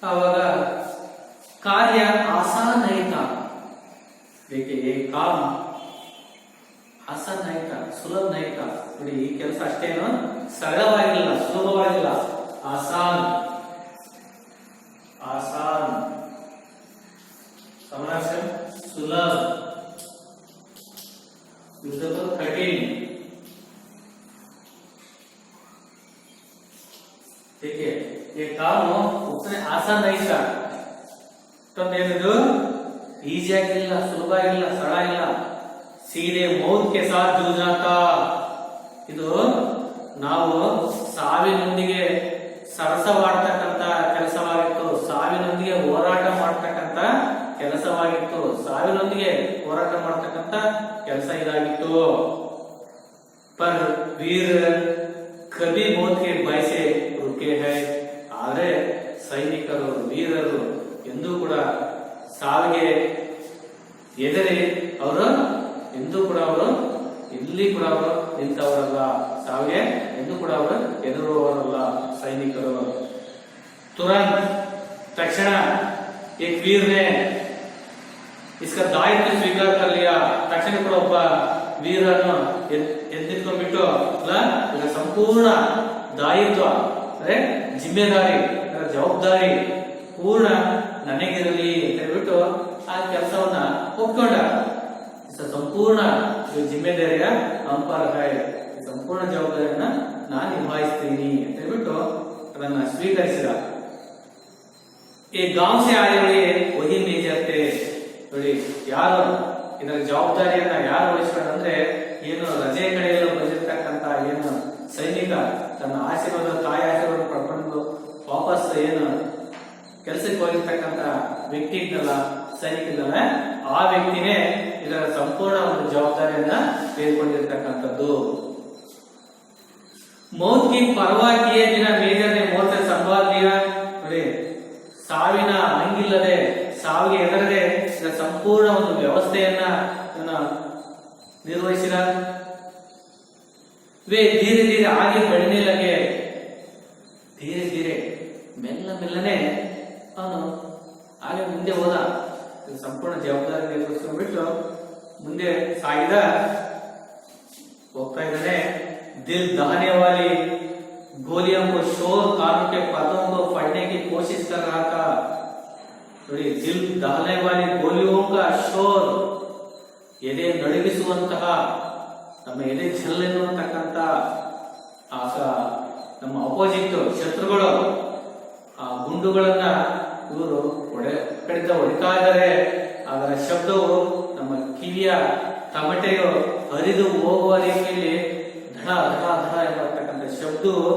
ಆವಾಗ ಕಾರ್ಯ ಆಸಾನ್ ಆಯ್ತಾ, देखिए काम ಆಸಾನ್ ಆಯ್ತಾ, ಸುಲಭ ಆಯ್ತಾ. ನೋಡಿ ಈ ಕೆಲಸ ಅಷ್ಟೇನು ಸರಳವಾಗಿಲ್ಲ, ಸುಲಭವಾಗಿಲ್ಲ. ಆಸಾನ್ आसान, समानार्थक सुलभ, दूसरे तो कठिन. ठीक है, ये काम उतने आसान नहीं था. तो मेरे ಈಜಿ ಆಗಿಲ್ಲ, ಸುಲಭ ಆಗಿಲ್ಲ, ಸರಳ ಇಲ್ಲ. ಸೀದೆ ಮೌತ್ ಕೆ ಸಾಥ್ ಜೂझना था. ಇದು ನಾವು ಸಾವಿನೊಂದಿಗೆ ಸರಸವಾಡ್ತಕ್ಕಂತ ಕೆಲಸವಾಗಿತ್ತು, ಸಾವಿನೊಂದಿಗೆ ಹೋರಾಟ ಮಾಡ್ತಕ್ಕಂತ ಕೆಲಸವಾಗಿತ್ತು, ಸಾವಿನೊಂದಿಗೆ ಹೋರಾಟ ಮಾಡ್ತಕ್ಕಂತ ಕೆಲಸ ಇದಾಗಿತ್ತು. ಪರ್ ವೀರ ಕಭಿ ಮೌತ್ ಕೆ ಭಯ ಸೆ ರುಕೆ ಹೈ. ಆದ್ರೆ ಸೈನಿಕರು, ವೀರರು ಎಂದೂ ಕೂಡ ಸಾವಿಗೆ ಎದುರಿ ಅವರು ಎಂದೂ ಕೂಡ ಅವರು ಇಲ್ಲಿ ಕೂಡ ಅವರು ನಿಂತವರಲ್ಲ, ಸಾವಿಗೆ ಎಂದೂ ಕೂಡ ಅವರು ಎದುರುವವರಲ್ಲ ಸೈನಿಕರು. ತುರಂತ್ ತಕ್ಷಣ एक वीर ने इसका दायित्व स्वीकार कर लिया. ತಕ್ಷಣ ಕೂಡ ಒಬ್ಬ ವೀರನು ಎದ್ದಿಟ್ಕೊಂಡ್ಬಿಟ್ಟು ಅಲ್ಲ ಸಂಪೂರ್ಣ ದಾಯಿತ್ವ ಅಂದ್ರೆ ಜಿಮ್ಮೆದಾರಿ, ಜವಾಬ್ದಾರಿ ಪೂರ್ಣ ನನಗಿರಲಿ ಅಂತ ಹೇಳ್ಬಿಟ್ಟು ಆ ಕೆಲಸವನ್ನ ಒಪ್ಕೊಂಡ. ಸಂಪೂರ್ಣ ಜಿಮ್ಮೆದಾರಿಯ ಅಂಪಾರಕಾಯ, ಸಂಪೂರ್ಣ ಜವಾಬ್ದಾರಿಯನ್ನ ನಾನು ನಿಭಾಯಿಸ್ತೀನಿ ಅಂತ ಹೇಳ್ಬಿಟ್ಟು ಅದನ್ನ ಸ್ವೀಕರಿಸಿದ. ಈ ಗಾಂವ್ ಸೆ ಆನೆ ವಾಲೆ ವಹಿ ಮೇಜರ್ ಥೆ. ನೋಡಿ ಯಾರು ಇದರ ಜವಾಬ್ದಾರಿಯನ್ನ ಯಾರು ವಹಿಸ್ಕೊಂಡ್ರೆ, ಏನು ರಜೆ ಕಡೆಯಲ್ಲ ಬಂದಿರ್ತಕ್ಕಂತ ಏನು ಸೈನಿಕ ತನ್ನ ಆಶೀರ್ವಾದ, ತಾಯಿ ಆಶೀರ್ವಾದ ಪಡ್ಕೊಂಡು ವಾಪಸ್ ಏನು ಕೆಲಸಕ್ಕೆ ಹೋಗಿರ್ತಕ್ಕಂತ ವ್ಯಕ್ತಿ ಇದ್ದಲ್ಲ, ಸೈನಿಕ ಇದ್ದಲ್ಲ, ಆ ವ್ಯಕ್ತಿನೇ ಇದರ ಸಂಪೂರ್ಣ ಒಂದು ಜವಾಬ್ದಾರಿಯನ್ನ ತೆಗೆದುಕೊಂಡಿರ್ತಕ್ಕಂಥದ್ದು. मौत की परवाह किए बिना मेजर ने मौत से संभाल लिया. ನೋಡಿ ಸಾವಿನ ಹಂಗಿಲ್ಲದೆ, ಸಾವಿಗೆ ಎದುರದೆ ಇದರ ಸಂಪೂರ್ಣ ಒಂದು ವ್ಯವಸ್ಥೆಯನ್ನ ನಿರ್ವಹಿಸಿದ. वे धीरे धीरे आगे बढ़ने लगे. धीरे धीरे ಮೆಲ್ಲ ಮೆಲ್ಲನೆ ಅವನು ಹಾಗೆ ಮುಂದೆ ಹೋದ. ಸಂಪೂರ್ಣ ಜವಾಬ್ದಾರಿ ನಿರ್ವಹಿಸಿಬಿಟ್ಟು ಮುಂದೆ ಸಾಗಿದ, ಹೋಗ್ತಾ ಇದ್ದಾನೆ. दिल दहाने वाली गोलियों को शोर कानों के पदों को पढ़ने की कोशिश कर रहा था. ನೋಡಿ ದಿಲ್ ದಹನೆ ವಾಲಿ ಗೋಲಿಯೋ ಕಾ ಶೋರ್, ಎದೆ ನಡುಗಿಸುವಂತಹ, ನಮ್ಮ ಎದೆ ಚೆಲ್ಲೆನ್ನುವಂತಕ್ಕಂತ ನಮ್ಮ ಅಪೋಸಿಟ್ ಶತ್ರುಗಳು ಆ ಗುಂಡುಗಳನ್ನ ಇವರು ಕಡಿತ ಹೊಡಿತಾ ಇದ್ದಾರೆ. ಅದರ ಶಬ್ದವು ನಮ್ಮ ಕಿವಿಯ ತಮಟೆಯು ಹರಿದು ಹೋಗುವ ರೀತಿಯಲ್ಲಿ ಧಡ ಧಡ ಧಡ ಎಂಬತಕ್ಕಂಥ ಶಬ್ದವು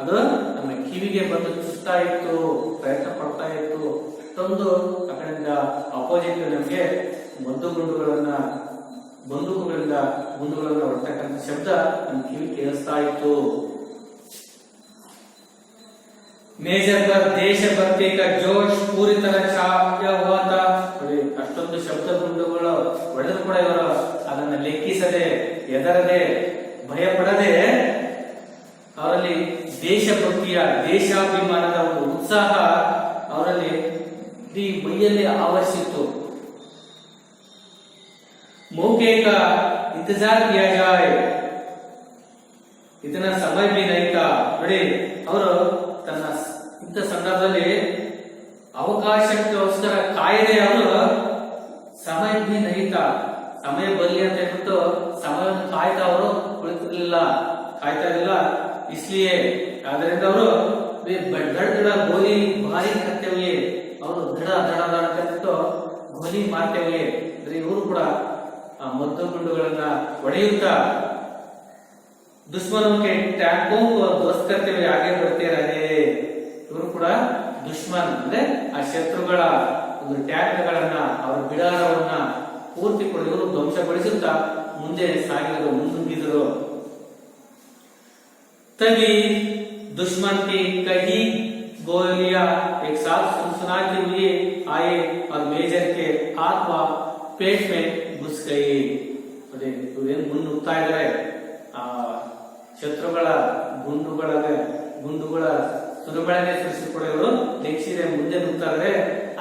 ಅದು ನಮ್ಮ ಕಿವಿಗೆ ಬಂದು ಚುಚ್ತಾ ಇತ್ತು, ಪ್ರಯತ್ನ ಪಡ್ತಾ ಇತ್ತು. ಅಷ್ಟೊಂದು ಆ ಕಡೆಯಿಂದ ಅಪೋಸಿಟ್ ನಮಗೆ ಬಂದೂಕುಗಳಿಂದ ಹೊರತಕ್ಕಂಥ ಶಬ್ದ ನಮ್ಮ ಕಿವಿ ಕೇಳಿಸ್ತಾ ಇತ್ತು. मेजर पर देशभक्ति का जोश पूरी तरह छाया हुआ था. ನೋಡಿ ಅಷ್ಟೊಂದು ಶಬ್ದ ಗುಂಡುಗಳು ಹೊಡೆದ್ರು ಕೂಡ ಇವರು ಅದನ್ನು ಲೆಕ್ಕಿಸದೆ ಹೆದರದೆ ಭಯಪಡದೆ ಅವರಲ್ಲಿ ದೇಶಭಕ್ತಿಯ ದೇಶಾಭಿಮಾನದ ಒಂದು ಉತ್ಸಾಹ ಅವರಲ್ಲಿ ಇಡೀ ಮೈಯಲ್ಲಿ ಆವರಿಸಿತ್ತು. मौके का इंतजार किया जाए इतना समय भी नहीं था. ನೋಡಿ ಅವರು ತನ್ನ ಇಂಥ ಸಂದರ್ಭದಲ್ಲಿ ಅವಕಾಶಕ್ಕೋಸ್ಕರ ಕಾಯದೆ ಅವರು ಸಮಯ भी नहीं था, ಸಮಯ ಬರಲಿ ಅಂತ ಹೇಳ್ಬಿಟ್ಟು ಸಮಯವನ್ನು ಕಾಯ್ತಾ ಅವರು ಕಾಯ್ತಾ ಇರಲಿಲ್ಲ. इसलिए ಆದ್ರಿಂದ ಅವರು ದಡ ಗೋಲಿ ಭಾರಿ ಕರ್ತವ್ಯ ಅವರು ದಡ ದಡ ದಡ ಕಟ್ಟಿಟ್ಟು ಗೋಲಿ ಮಾಡ್ತೇವೆ. ಇವರು ಕೂಡ ಆ ಮದ್ದು ಗುಂಡುಗಳನ್ನ ಹೊಡೆಯುತ್ತಾ दुश्मनों के टैंकों को ध्वस्त करते हुए आगे बढ़ते रहे. ಇವರು ಕೂಡ ದುಶ್ಮನ್ ಅಂದ್ರೆ ಆ ಶತ್ರುಗಳ ಒಂದು ಟ್ಯಾಂಕ್ಗಳನ್ನ ಅವರ ಬಿಡಾರವನ್ನ ಪೂರ್ತಿ ಕೂಡ ಇವರು ಧ್ವಂಸಗೊಳಿಸುತ್ತಾ ಮುಂದೆ ಸಾಗಿದರು, ಮುನ್ನುಗ್ಗಿದರು. तभी दुश्मन की कई गोलियां एक साथ सुनसुनाती हुई आए और मेजर के हाथ व पेट में घुस गई. ಇವ್ರೇನು ಮುನ್ನುಗ್ತಾ ಇದ್ದಾರೆ, ಆ ಶತ್ರುಗಳ ಗುಂಡುಗಳ ಸುರುಬಳನೆ ಸೃಷ್ಟಿಸಿಕೊಡ ಇವರು ಲೆಕ್ಸಿದೆ ಮುಂದೆ ನುಗ್ತಾ ಇದ್ದಾರೆ.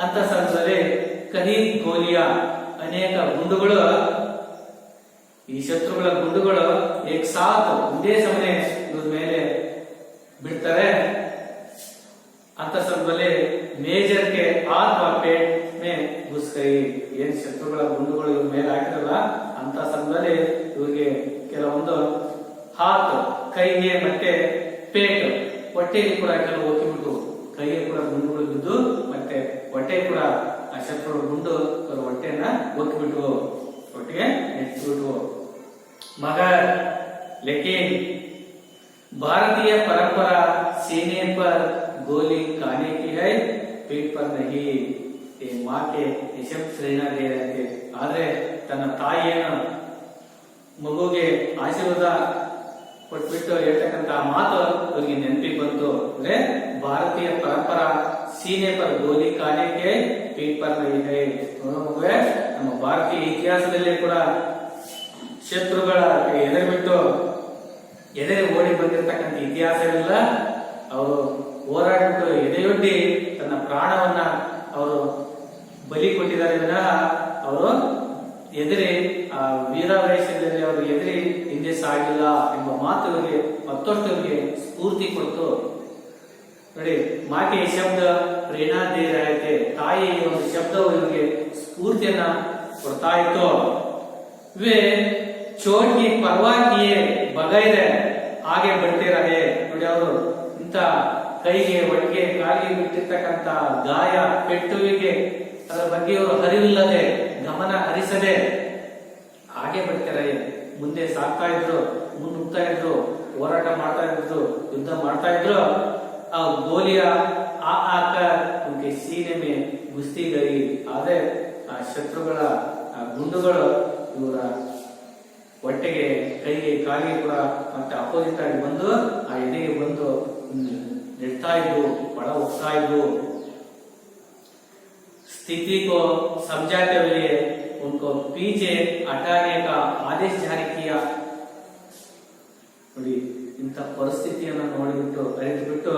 ಅಂತ ಸಂದರ್ಭದಲ್ಲಿ ಕಹಿ ಗೋಲಿಯ ಅನೇಕ ಗುಂಡುಗಳು, ಈ ಶತ್ರುಗಳ ಗುಂಡುಗಳು ಏಕ್ ಸಾಥ್ ಒಂದೇ ಸಮನೆ ಇವ್ರ ಮೇಲೆ ಬಿಡ್ತಾರೆ. ಅಂತ ಸಂದರ್ಭದಲ್ಲಿ ಮೇಜರ್ಗೆ ಹಾತ್ ಪೇಟ್ ಮೇ ಘುಸ್ ಗೈ. ಏನ್ ಶತ್ರುಗಳ ಗುಂಡುಗಳು ಇವ್ರ ಮೇಲೆ ಹಾಕಿರಲ್ಲ ಅಂತ ಸಂದರ್ಭದಲ್ಲಿ ಇವ್ರಿಗೆ ಕೆಲವೊಂದು ಹಾತ್ ಕೈಗೆ ಮತ್ತೆ ಪೇಟ್ ಹೊಟ್ಟೆಗೆ ಕೂಡ ಕೆಲವು ಹೋಗಿಬಿಟ್ಟು ಕೈಗೆ ಕೂಡ ಗುಂಡುಗಳು ಬಿದ್ದು ಮತ್ತೆ ಹೊಟ್ಟೆ ಕೂಡ ಆ ಶತ್ರುಗಳ ಗುಂಡು ಹೊಟ್ಟೆಯನ್ನ ಒಕ್ಕಿಬಿಟ್ಟು ಒಟ್ಟಿಗೆ ನೆಚ್ಚಿಬಿಟ್ಟು. मगर लेकिन भारतीय परंपरा सीने पर गोली खाने की है, पीठ पर नहीं. ये माँ के निशब्द प्रेरणा दे रहे थे. आದ್ರೆ ತನ್ನ ತಾಯಿಯನ್ನು ಮಗುಗೆ ಆಶೀರ್ವಾದ ಕೊಟ್ಬಿಟ್ಟು ಹೇಳ್ತಕ್ಕಂತ ಮಾತು ಅವರಿಗೆ ನೆನಪಿಗೆ ಬಂತು. ಅಂದ್ರೆ ಭಾರತೀಯ ಪರಂಪರಾ ಸೀನೆ ಪರ್ ಗೋಲಿ ಖಾನೆ ಕೆ ಪೀಠ ಪರ್ ನಹೀ ಹೈ. ಮಗುವೆ, ನಮ್ಮ ಭಾರತೀಯ ಇತಿಹಾಸದಲ್ಲಿ ಕೂಡ ಶತ್ರುಗಳ ಎದುರುಬಿಟ್ಟು ಎದುರು ಓಡಿ ಬಂದಿರತಕ್ಕಂಥ ಇತಿಹಾಸವಿಲ್ಲ. ಅವರು ಹೋರಾಡಿಬಿಟ್ಟು ಎದೆಯೊಡ್ಡಿ ತನ್ನ ಪ್ರಾಣವನ್ನ ಅವರು ಬಲಿ ಕೊಟ್ಟಿದ್ದಾರೆ ವಿನಃ ಅವರು ಎದುರಿ ಆ ವೀರಾವೇಶದಲ್ಲಿ ಅವರು ಎದುರಿ ಹಿಂದೆ ಸಾಗಿಲ್ಲ ಎಂಬ ಮಾತು ಇವರಿಗೆ ಮತ್ತಷ್ಟು ಇವರಿಗೆ ಸ್ಫೂರ್ತಿ ಕೊಡ್ತು. ನೋಡಿ, ಮಾಕೆ ಶಬ್ದ ಪ್ರೇರಣಾ ದೇ ರಹತೆ. ತಾಯಿ ಒಂದು ಶಬ್ದವು ಇವರಿಗೆ ಸ್ಫೂರ್ತಿಯನ್ನ ಕೊಡ್ತಾ ಇತ್ತು. वे चोट की परवाह किए बगैर आगे बढ़ते रहे. ನೋಡಿ, ಅವರು ಇಂತ ಕೈಗೆ ಒಟ್ಟಿಗೆ ಕಾಲಿಗೆ ಬಿಟ್ಟಿರ್ತಕ್ಕಂತ ಗಾಯ ಪೆಟ್ಟುವಿಗೆ ಅದರ ಬಗ್ಗೆ ಅವರು ಹರಿವಿಲ್ಲದೆ ಗಮನ ಹರಿಸದೆ ಹಾಗೆ ಬರ್ತಾರೆ, ಮುಂದೆ ಸಾಕ್ತಾ ಇದ್ರು, ಮುನ್ನುಗ್ತಾ ಇದ್ರು, ಹೋರಾಟ ಮಾಡ್ತಾ ಇದ್ರು, ಯುದ್ಧ ಮಾಡ್ತಾ ಇದ್ರು. ಆ ಗೋಲಿಯ ಉನಕೆ ಸೀನೆ ಮೇ ಗುಸ್ತಿ ಗೈ. ಆದ್ರೆ ಆ ಶತ್ರುಗಳ ಗುಂಡುಗಳು ಇವರ ಹೊಟ್ಟೆಗೆ ಕೈಗೆ ಕಾಲಿಗೆ ಕೂಡ ಮತ್ತೆ ಅಪೋಸಿಟ್ ಆಗಿ ಬಂದು ಆ ಎದೆಗೆ ಬಂದು ನೆಡ್ತಾ ಇದ್ರು, ಒಳ ಹೋಗ್ತಾ ಇದ್ರು. स्थिति को समझाते हुए उनको पीछे हटाने का आदेश जारी किया. ನೋಡಿ, ಇಂಥ ಪರಿಸ್ಥಿತಿಯನ್ನು ನೋಡಿಬಿಟ್ಟು ಅರಿತುಬಿಟ್ಟು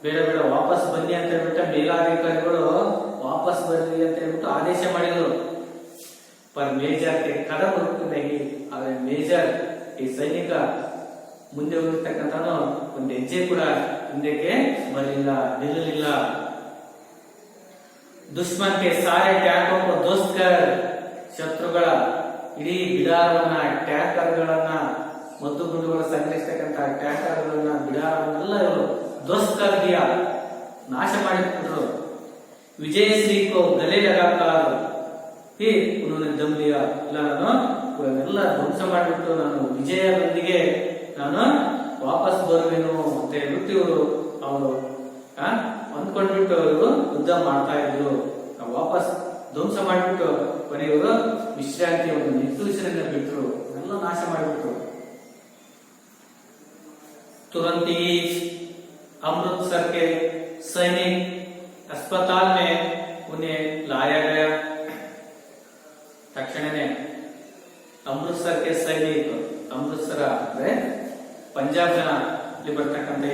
ಬೇಡ ಬೇಡ ವಾಪಸ್ ಬನ್ನಿ ಅಂತ ಹೇಳ್ಬಿಟ್ಟು ಮೇಲಾಧಿಕಾರಿಗಳು ವಾಪಸ್ ಬರ್ರಿ ಅಂತ ಹೇಳ್ಬಿಟ್ಟು ಆದೇಶ ಮಾಡಿದ್ರು. पर मेजर के कदम रुक नहीं. ಆದ್ರೆ ಮೇಜರ್ ಈ ಸೈನಿಕ ಮುಂದೆ ಹೋಗಿರ್ತಕ್ಕಂಥವನು ಒಂದು ಹೆಜ್ಜೆ ಕೂಡ ಹಿಂದಕ್ಕೆ ಬರಲಿಲ್ಲ, ನಿಲ್ಲಲಿಲ್ಲ. ದುಶ್ಮನ್ ಕೆ ಸಾರೆ ಟ್ಯಾಂಕೋ ಕೋ ಧ್ವಸ್ತ ಕರ್. ಶತ್ರುಗಳ ಇಡೀ ಬಿಡಾರವನ್ನ, ಟ್ಯಾಂಕರ್ಗಳನ್ನ, ಮದ್ದು ಗುಂಡುಗಳು ಸಂಗ್ರಹಿಸ್ತಕ್ಕಂಥ ಟ್ಯಾಂಕರ್ಗಳನ್ನ, ಬಿಡಾರವನ್ನೆಲ್ಲ ಇವರು ಧ್ವಸ್ತ ಕರ್ ದಿಯಾ, ನಾಶ ಮಾಡಿಬಿಟ್ರು. ವಿಜಯಶ್ರೀ ಕೋ ಗಲೆ ಲಗಾಕರ್ ಉನ್ನೋನೆ ದಮ್ ಲಿಯಾ. ಇಲ್ಲ, ನಾನು ಎಲ್ಲ ಧ್ವಂಸ ಮಾಡಿಬಿಟ್ಟು ನಾನು ವಿಜಯದೊಂದಿಗೆ ನಾನು ವಾಪಸ್ ಬರುವೆನು ಅಂತ ಹೇಳ್ಬಿಟ್ಟು ಇವರು ಅವರು ಅಂದ್ಕೊಂಡ್ಬಿಟ್ಟು ಇವರು ಯುದ್ಧ ಮಾಡ್ತಾ ಇದ್ರು. ವಾಪಸ್ ಧ್ವಂಸ ಮಾಡಿಬಿಟ್ಟು ಕೊನೆಯವರು ವಿಶ್ರಾಂತಿ ಒಂದು ನಿಟ್ಟುಸಿರನ್ನ ಬಿಟ್ಟರು, ಎಲ್ಲ ನಾಶ ಮಾಡಿಬಿಟ್ರು. ತುರಂತಿ अमृतसर के सैनिक अस्पताल में उन्हें लाया गया। तक्षणने अमृतसर के सैनिक, अमृतसर ಅಂದ್ರೆ ಪಂಜಾಬ್ನ ಬರ್ತಕ್ಕಂಥ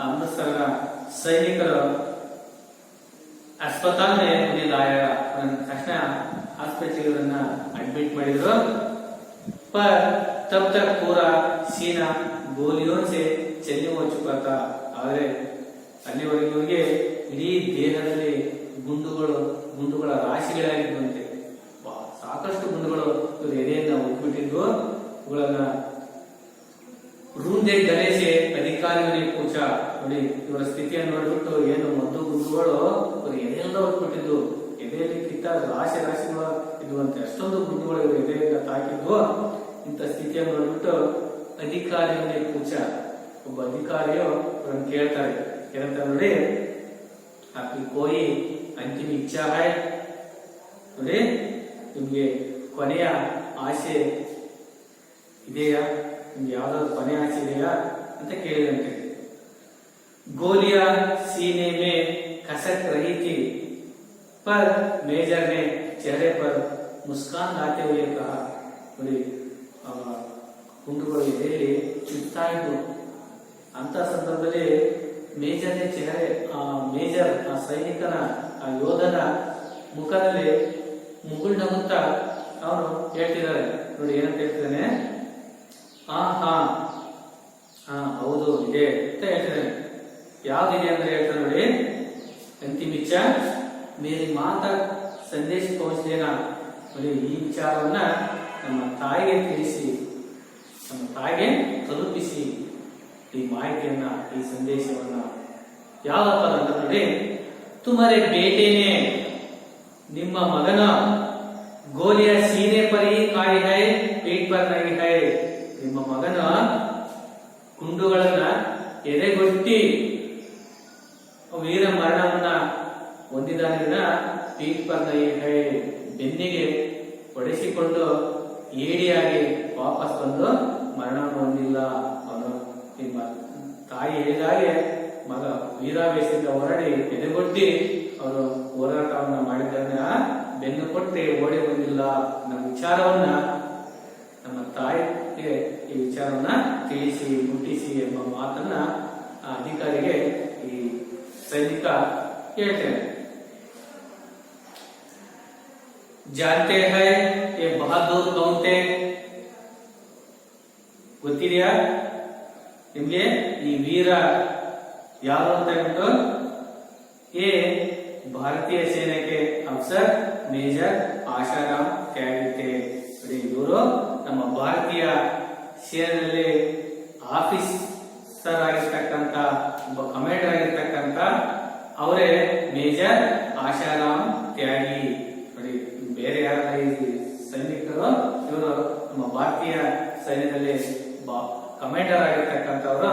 अमृतसर सैनिकರು अस्पताल में उन्हें लाया। तक्षण हास्पिटल एडमिट ಮಾಡಿದ್ರು। पर तब तक पूरा सीना गोलियों से चलने हो चुका था। ಆದರೆ ಅಲ್ಲಿವರೆಗೆ ಇವರಿಗೆ ಇಡೀ ದೇಹದಲ್ಲಿ ಗುಂಡುಗಳ ರಾಶಿಗಳಾಗಿದ್ದಂತೆ, ಸಾಕಷ್ಟು ಗುಂಡುಗಳು ಇವರು ಎದೆಯನ್ನ ಉಟ್ಬಿಟ್ಟಿದ್ವು। ಇವುಗಳನ್ನ ರೂಂದೆ ಗಲೆ से अधिकारियों ने पूछा, ನೋಡಿ ಇವರ ಸ್ಥಿತಿಯನ್ನು ನೋಡ್ಬಿಟ್ಟು ಏನು ಮದ್ದು ಗುಂಡುಗಳು ಇವರು ಎದೆಯೆಲ್ಲ ಉಟ್ಬಿಟ್ಟಿದ್ವು, ಎದೆಯಲ್ಲಿ ಕಿತ್ತ ರಾಶಿಗಳು ಇದ್ವಂತೆ, ಅಷ್ಟೊಂದು ಗುಂಡುಗಳು ಇವರು ಎದೆಯಿಂದ ತಾಕಿದ್ವು। ಇಂಥ ಸ್ಥಿತಿಯನ್ನು ನೋಡ್ಬಿಟ್ಟು ಅಧಿಕಾರಿಯನ್ನೇ ಪೂಛ, ಒಬ್ಬ ಅಧಿಕಾರಿಯು ಅವರನ್ನು ಕೇಳ್ತಾರೆ, ಏನಂತ ನೋಡಿ, आपकी कोई अंतिम इच्छा है, ನೋಡಿ ನಿಮ್ಗೆ ಕೊನೆಯ ಆಸೆ ಇದೆಯಾ, ನಿಮ್ಗೆ ಯಾವ್ದಾದ್ರು ಕೊನೆಯ ಆಸೆ ಇದೆಯಾ ಅಂತ ಕೇಳಿದಂತೆ। गोलियां सीने में खसक रही थी, पर मेजर ने चेहरे पर मुस्कान लाते हुए कहा, ನೋಡಿ ಗುಂಡುಗಳು ಎದೆಯಲ್ಲಿ ಚುತ್ತಾ ಇದ್ವು। ಅಂತ ಸಂದರ್ಭದಲ್ಲಿ ಮೇಜರ್ ಚೆಹರೆ, ಮೇಜರ್ ಸೈನಿಕನ ಯೋಧನ ಮುಖದಲ್ಲಿ ಮುಗುಳ್ ನಗುತ್ತಾ ಅವನು ಹೇಳ್ತಿದ್ದಾರೆ, ನೋಡಿ ಏನಂತ ಹೇಳ್ತಿದ್ದಾನೆ, ಹಾ ಹೌದು ಇದೆ ಅಂತ ಹೇಳ್ತಿದ್ದಾನೆ। ಯಾವ್ದಿದೆ ಅಂದ್ರೆ ಹೇಳ್ತಾರೆ ನೋಡಿ, ಅಂತಿಮ ಇಚ್ಛಾ ಮೇರಿ ಮಾತಾ ಸಂದೇಶ ಪਹੁಂಚದೇನಾ, ನೋಡಿ ಈ ವಿಚಾರವನ್ನ ನಮ್ಮ ತಾಯಿಗೆ ತಿಳಿಸಿ, ನಮ್ಮ ತಾಯಿಗೆ ತಲುಪಿಸಿ ಈ ಮಾಹಿತಿಯನ್ನ, ಈ ಸಂದೇಶವನ್ನ। ಯಾವಪ್ಪ ಅಂತ ನೋಡಿ, ತುಮರೆ ಬೇಟೆನೆ, ನಿಮ್ಮ ಮಗನ ಗೋಲಿಯ ಸೀನೆ ಪರಿ ಕಾಯಿ ಹೈ, ಪೀಠ್ ಪರ್ ನಹಿ ಹೈ, ನಿಮ್ಮ ಮಗನ ಗುಂಡುಗಳನ್ನ ಎದೆಗೊತ್ತಿ ವೀರ ಮರಣವನ್ನ ಹೊಂದಿದಾನಿನ, ಪೀಠ್ ಪರ್ ನಹಿ ಹೈ, ಬೆನ್ನಿಗೆ ಹೊಡೆಸಿಕೊಂಡು ಏಡಿಯಾಗಿ ವಾಪಸ್ ಬಂದು ಮರಣವನ್ನು ಹೊಂದಿಲ್ಲ ಅವನು। ನಿಮ್ಮ ತಾಯಿ ಹೇಳಿದಾಗೆ ಮಗ ವೀರಾವೇಶದಿಂದ ಹೊರಡಿ ಎದೆಗೊಡ್ಡಿ ಅವರು ಹೋರಾಟವನ್ನ ಮಾಡಿದ್ದನ್ನ ಬೆನ್ನು ಕೊಟ್ಟು ಓಡಿ ಬಂದಿಲ್ಲ ನಮ್ಮ ವಿಚಾರವನ್ನ ನಮ್ಮ ತಾಯಿಗೆ ಈ ವಿಚಾರವನ್ನ ತಿಳಿಸಿ ಮುಟ್ಟಿಸಿ ಎಂಬ ಮಾತನ್ನ ಆ ಅಧಿಕಾರಿಗೆ ಈ ಸೈನಿಕ ಹೇಳ್ತೇನೆ। जानते हैं ये बहादुर कौन थे, ಗೊತ್ತಿದೆಯಾ ನಿಮ್ಗೆ ಈ ವೀರ ಯಾರು ಅಂತ ಹೇಳ್ಬಿಟ್ಟು? ये भारतीय सेना के अफसर मेजर आशाराम त्यागी थे। ಇವರು ನಮ್ಮ ಭಾರತೀಯ ಸೇನೆಯಲ್ಲಿ ಆಫೀಸರ್ ಆಗಿರ್ತಕ್ಕಂಥ ಒಬ್ಬ ಕಮಾಂಡರ್ ಆಗಿರ್ತಕ್ಕಂಥ ಅವರೇ ಮೇಜರ್ ಆಶಾರಾಮ್ ತ್ಯಾಗಿ। ನೋಡಿ ಬೇರೆ ಯಾರ ಸೈನಿಕರು, ಇವರು ನಮ್ಮ ಭಾರತೀಯ ಸೈನ್ಯದಲ್ಲಿ ಕಮಾಂಡರ್ ಆಗಿರ್ತಕ್ಕಂಥವರು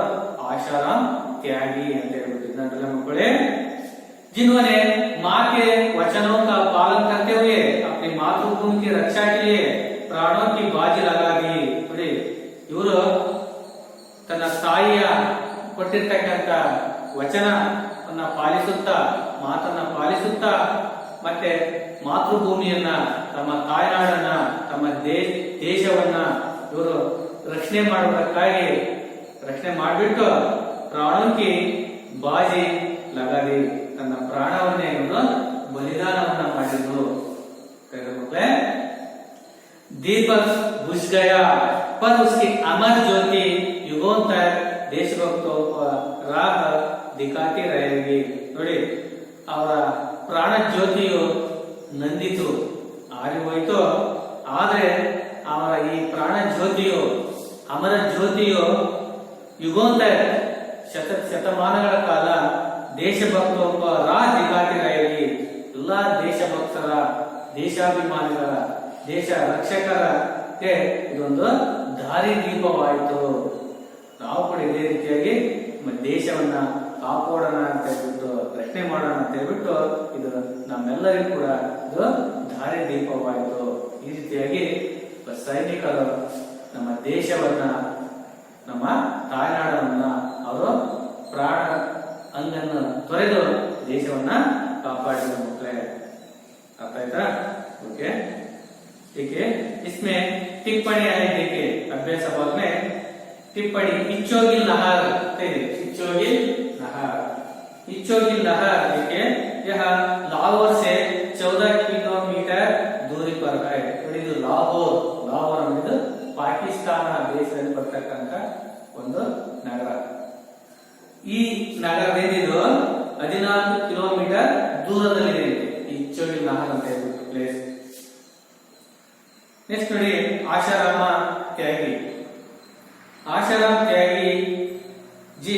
ಆಶಾರಾಮ್ त्यागी ಅಂತ ಹೇಳ್ಬಿಟ್ಟಿದ್ದಾರೆ ಮಕ್ಕಳೇ। जिन्होंने माँ के वचनों का पालन करते हुए अपनी मातृभूमि की रक्षा के लिए प्राणों की बाजी लगा दी। ನೋಡಿ ಇವರು ತನ್ನ ತಾಯಿಯ ಕೊಟ್ಟಿರ್ತಕ್ಕಂಥ ವಚನವನ್ನ ಪಾಲಿಸುತ್ತಾ, ಮಾತನ್ನ ಪಾಲಿಸುತ್ತಾ, ಮತ್ತೆ ಮಾತೃಭೂಮಿಯನ್ನ, ತಮ್ಮ ತಾಯ್ನಾಡನ್ನ, ತಮ್ಮ ದೇಶವನ್ನ ಇವರು ರಕ್ಷಣೆ ಮಾಡುವುದಕ್ಕಾಗಿ ರಕ್ಷಣೆ ಮಾಡಿಬಿಟ್ಟು ಪ್ರಾಣಕ್ಕೆ ಬಾಜಿ ಲಗಾದಿ, ತನ್ನ ಪ್ರಾಣವನ್ನೇ ಇವರು ಬಲಿದಾನವನ್ನ ಮಾಡಿದ್ರು। ಮಕ್ಕಳೇ, दीपक बुझ गया पर उसकी अमर ज्योति युगों तक देशभक्तों को राह दिखाती रहेगी। ನೋಡಿ ಅವರ ಪ್ರಾಣ ಜ್ಯೋತಿಯು ನಂದಿತು, ಆರಿ ಹೋಯಿತು, ಆದರೆ ಅವರ ಈ ಪ್ರಾಣ ಜ್ಯೋತಿಯು, ಅಮರ ಜ್ಯೋತಿಯು युगों तक ಶತಮಾನಗಳ ಕಾಲ ದೇಶಭಕ್ತों को राह दिखाती रहेगी। ಎಲ್ಲಾ ದೇಶಭಕ್ತರ, ದೇಶಾಭಿಮಾನಿಗಳ, ದೇಶ ರಕ್ಷಕರಿಗೆ ಇದೊಂದು ದಾರಿ ದೀಪವಾಯಿತು। ನಾವು ಕೂಡ ಇದೇ ರೀತಿಯಾಗಿ ನಮ್ಮ ದೇಶವನ್ನ ಕಾಪಾಡೋಣ ಅಂತ ಹೇಳ್ಬಿಟ್ಟು, ರಕ್ಷಣೆ ಮಾಡೋಣ ಅಂತ ಹೇಳ್ಬಿಟ್ಟು, ಇದು ನಮ್ಮೆಲ್ಲರಿಗೂ ಕೂಡ ಇದು ದಾರಿ ದೀಪವಾಯಿತು। ಈ ರೀತಿಯಾಗಿ ಸೈನಿಕರು ನಮ್ಮ ದೇಶವನ್ನ, ನಮ್ಮ ತಾಯ್ನಾಡನ್ನ ಅವರು ಪ್ರಾಣ ಅಂಗನ್ನು ತೊರೆದು ದೇಶವನ್ನ ಕಾಪಾಡಿದ ಮಕ್ಕಳೇ. ಅರ್ಥ ಆಯ್ತಾ? ओके ठीक है. इसमें टिप्पणी आई देखिए अभ्यास भाग में टिप्पणी इच्छोगिल नहर इच्छोगिल नहर इच्छोगिल नहर देखिए यह लाहौर से 14 किलोमीटर दूरी पर है. ಇದು ಲಾಹೋರ್ ಅನ್ನೋದು ಪಾಕಿಸ್ತಾನ ದೇಶದಲ್ಲಿ ಬರ್ತಕ್ಕಂಥ ಒಂದು ನಗರ. ಈ ನಗರದಿಂದ ಇದು 14 ಕಿಲೋಮೀಟರ್ ದೂರದಲ್ಲಿದೆ ಇಚ್ಚೋಗಿಲ್ ನಹರ್ ಅಂತ ಹೇಳ್ಬಿಟ್ಟು ಪ್ಲೇಸ್. नेक्स्ट ನೋಡಿ आशाराम त्यागी जी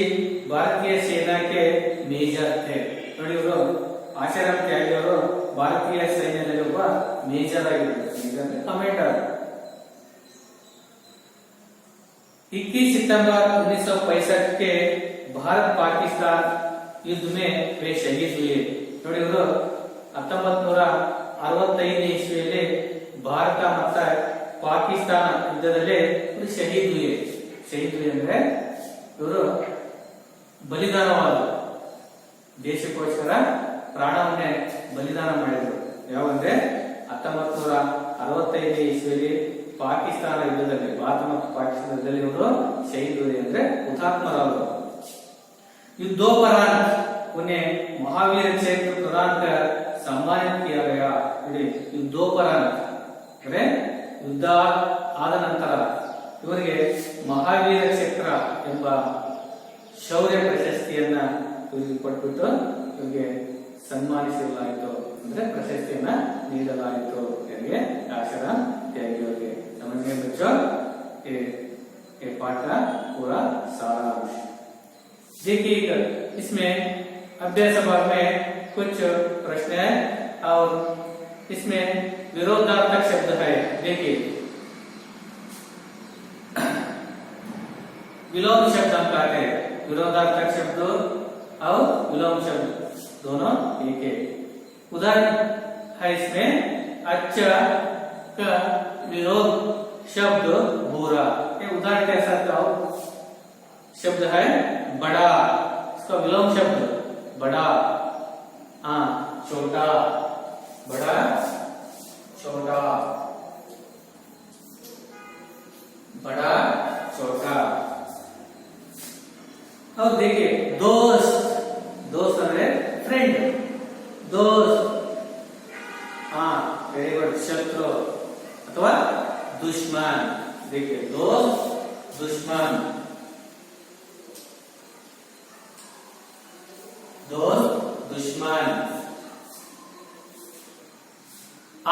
भारतीय सेना के मेजर थे. ನೋಡಿ ಇವರು ಆಶಾರಾಮ್ ತ್ಯಾಗಿ ಅವರು ಭಾರತೀಯ ಸೈನ್ಯದಲ್ಲಿ ಒಬ್ಬ ಮೇಜರ್ ಆಗಿದ್ದಾರೆ, ಕಮಾಂಡರ್. 21 सितंबर 1965 के भारत पाकिस्तान युद्ध में वे शहीद हुए. ನೋಡಿ ಇವರು 1965 ಇಸ್ವಿಯಲ್ಲಿ ಭಾರತ ಮತ್ತು ಪಾಕಿಸ್ತಾನ ಯುದ್ಧದಲ್ಲಿ ಶಹೀದ್ ಹುಯೆ ಅಂದ್ರೆ ಇವರು ಬಲಿದಾನವಾದರು, ದೇಶಕ್ಕೋಸ್ಕರ ಪ್ರಾಣವನ್ನೇ ಬಲಿದಾನ ಮಾಡಿದರು. ಯಾವಂದ್ರೆ 1965 ಇಸ್ವಿಯಲ್ಲಿ ಪಾಕಿಸ್ತಾನ ಯುದ್ಧದಲ್ಲಿ, ಭಾರತ ಮತ್ತು ಪಾಕಿಸ್ತಾನ ಯುದ್ಧದಲ್ಲಿ ಇವರು ಶಹೀದ್ ಹುಯೆ ಅಂದ್ರೆ ಹುತಾತ್ಮರಾದರು. युद्धोपरांत उन्हें महावीर चक्र प्रदान कर सम्मानित किया गया. युद्धोपरांत ಅಂದ್ರೆ ಯುದ್ಧ ಆದ ನಂತರ ಇವರಿಗೆ ಮಹಾವೀರ ಚಕ್ರ ಎಂಬ ಶೌರ್ಯ ಪ್ರಶಸ್ತಿಯನ್ನ ಕೊಟ್ಬಿಟ್ಟು ಇವರಿಗೆ ಸನ್ಮಾನಿಸಲಾಯಿತು, ಅಂದ್ರೆ ಪ್ರಶಸ್ತಿಯನ್ನ ನೀಡಲಾಯಿತು. ಇವರಿಗೆ आशाराम त्यागी ಅವರಿಗೆ. समझ गए बच्चों? ये पाठ का पूरा सारांश. देखिए इसमें अभ्यास भाग में कुछ प्रश्न है और इसमें विरोधार्थक शब्द है. देखिए विलोम शब्द हम कहते हैं, विरोधार्थक शब्द और विलोम शब्द दोनों एक है. उदाहरण है इसमें अच्छा का विरोध शब्द बुरा. ये उदाहरण कैसा था? शब्द है बड़ा, इसका विलोम शब्द बड़ा, छोटा, बड़ा छोटा, बड़ा छोटा. अब देखिए दोस्त ಅಂದ್ರೆ फ्रेंड, दोस्त. Very good. शत्रु अथवा दुश्मन. देखिए दोस्त, दुश्मन, दोस्त, दुश्मन.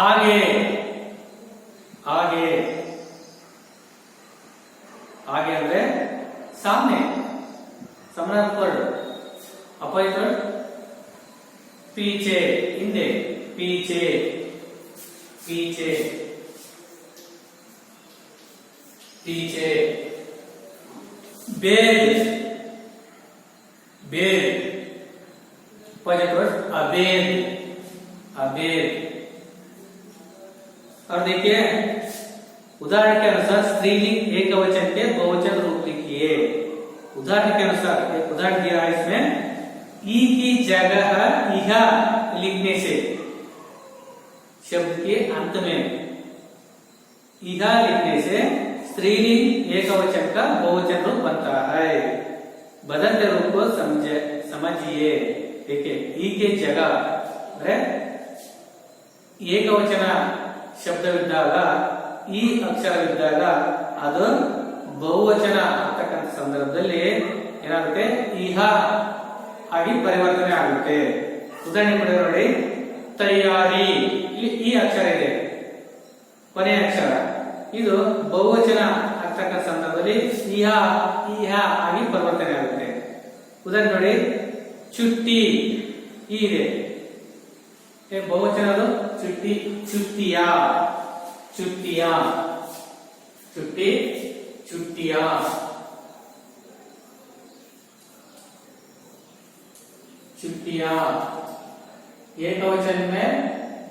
आगे आगे आगे ಅಂದ್ರೆ सामने, समानांतर. अपोजिट पीछे, हिंदे, पीछे, पीछे, पीछे. बेल, बेल. अपोजिट अबेद, अबेद. और देखिए उदाहरण के अनुसार स्त्रीलिंग एकवचन के बहुवचन रूप लिखिए. उदाहरण के अनुसार एक उदाहरण दिया है इसमें, ई की जगह इहा लिखने से शब्द के अंत में इहा लिखने से स्त्रीलिंग एकवचन का बहुवचन रूप बनता है. बदलते रूप को समझिए. देखिए ई के जगह ಏಕವಚನ ಶಬ್ದವಿದ್ದಾಗ ಈ ಅಕ್ಷರವಿದ್ದಾಗ ಅದು ಬಹುವಚನ ಅಂತಕ್ಕಂಥ ಸಂದರ್ಭದಲ್ಲಿ ಏನಾಗುತ್ತೆ? ಇಹ ಆಗಿ ಪರಿವರ್ತನೆ ಆಗುತ್ತೆ. ಉದಾಹರಣೆ ಕೊಡಿ ನೋಡಿ, ತಯಾರಿ. ಈ ಅಕ್ಷರ ಇದೆ, ಕೊನೆಯ ಅಕ್ಷರ, ಇದು ಬಹುವಚನ ಆಗ್ತಕ್ಕಂಥ ಸಂದರ್ಭದಲ್ಲಿ ಇಹ ಇಹ ಆಗಿ ಪರಿವರ್ತನೆ ಆಗುತ್ತೆ. ಉದಾಹರಣೆ ನೋಡಿ, ಚುಟ್ಟಿ. ಈ ಇದೆ ಬಹುವಚನ, ಅದು ಚುಟ್ಟಿ, ಚುಟ್ಟಿಯ, ಚುಟ್ಟಿಯ, ಚುಟ್ಟಿ, ಚುಟ್ಟಿಯ. चुट्टिया. एक वचन में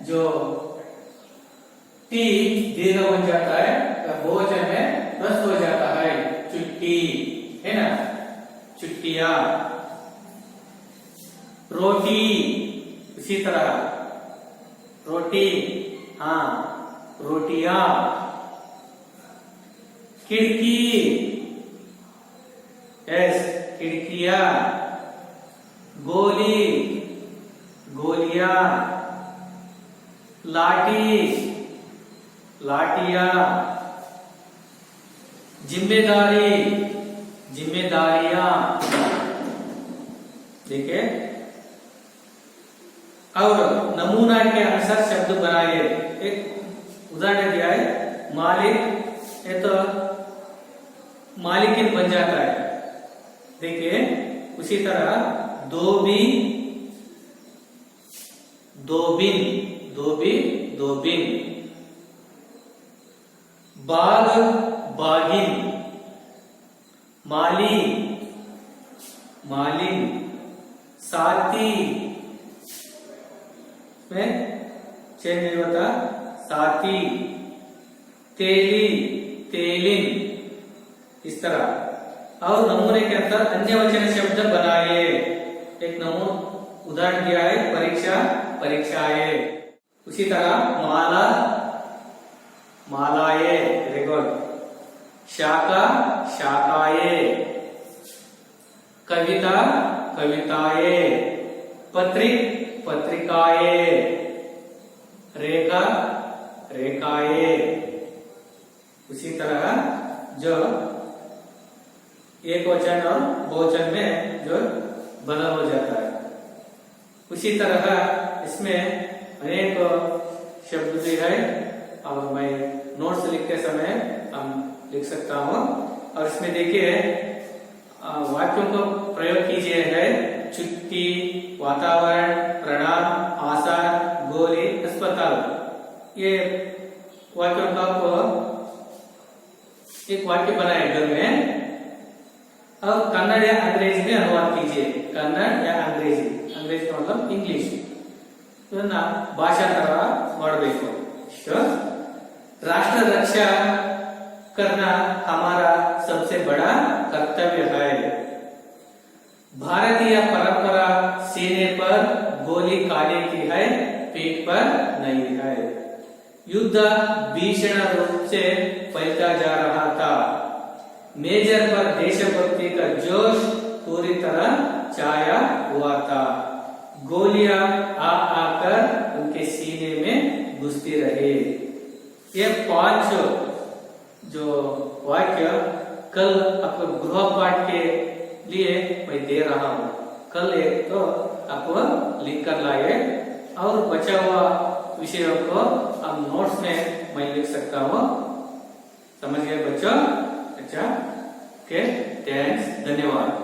जो टी दीर्घ बन जाता है, बहुवचन में रस हो जाता है, चुट्टी, है ना, चुट्टिया. रोटी, इसी तरह रोटी, हाँ रोटियां। खिड़की, यस खिड़कियां। गोली, गोलियां। लाठी, लाठियां। जिम्मेदारी, जिम्मेदारियां। ठीक है। और नमूना के अनुसार शब्द बनाइए। एक उदाहरण दिया है, मालिक, ये तो मालिकिन बन जाता है। देखिए उसी तरह धोबी, धोबिन, धोबी धोबिन। बाग, बागिन। माली, मालिन। साथी में चेंज नहीं होता, साथी। तेली, तेलिन, इस तरह। और नमूने के अंदर अन्य वचन शब्द बनाइए। एक नमूना उदाहरण दिया है, परीक्षा, परीक्षाएं। उसी तरह माला, मालाएं। Very good. शाखा, शाखाएं। कविता, कविताएं। पत्रिक, पत्रिकाएं। रेखा, रेखाएं। उसी तरह जो एक वचन और बहुवचन में जो बदल हो जाता है, उसी तरह इसमें अनेक शब्द भी है और मैं नोट्स लिखते समय हम लिख सकता हूँ। और इसमें देखिए वाक्यों को प्रयोग कीजिए है, छुट्टी, वातावरण, प्रणाम, आसान, गोली, अस्पताल। ये वाक्यों का आपको एक वाक्य बनाए घर में और कन्नड़ या अंग्रेजी में अनुवाद कीजिए। कन्नड़ या अंग्रेजी, अंग्रेजी का मतलब इंग्लिश, ಇದನ್ನ ಭಾಷಾಂತರ ಮಾಡಬೇಕು। राष्ट्र रक्षा करना हमारा सबसे बड़ा कर्तव्य है। भारतीय परंपरा सीने पर गोली खाने की है, पीठ पर नहीं है। युद्ध भीषण रूप से फैलता जा रहा था। मेजर पर देशभक्ति का जोश पूरी तरह छाया हुआ था। गोलियां आ आकर उनके सीने में घुसती रही। ये 5 जो वाक्य कल आपको गृहपाठ के लिए मैं दे रहा हूँ। कल एक तो आपको लिख कर लाए और बचा हुआ विषयों को हम नोट्स में मैं लिख सकता हूँ। समझ गए बच्चों? अच्छा, ओके, थैंक्स, धन्यवाद।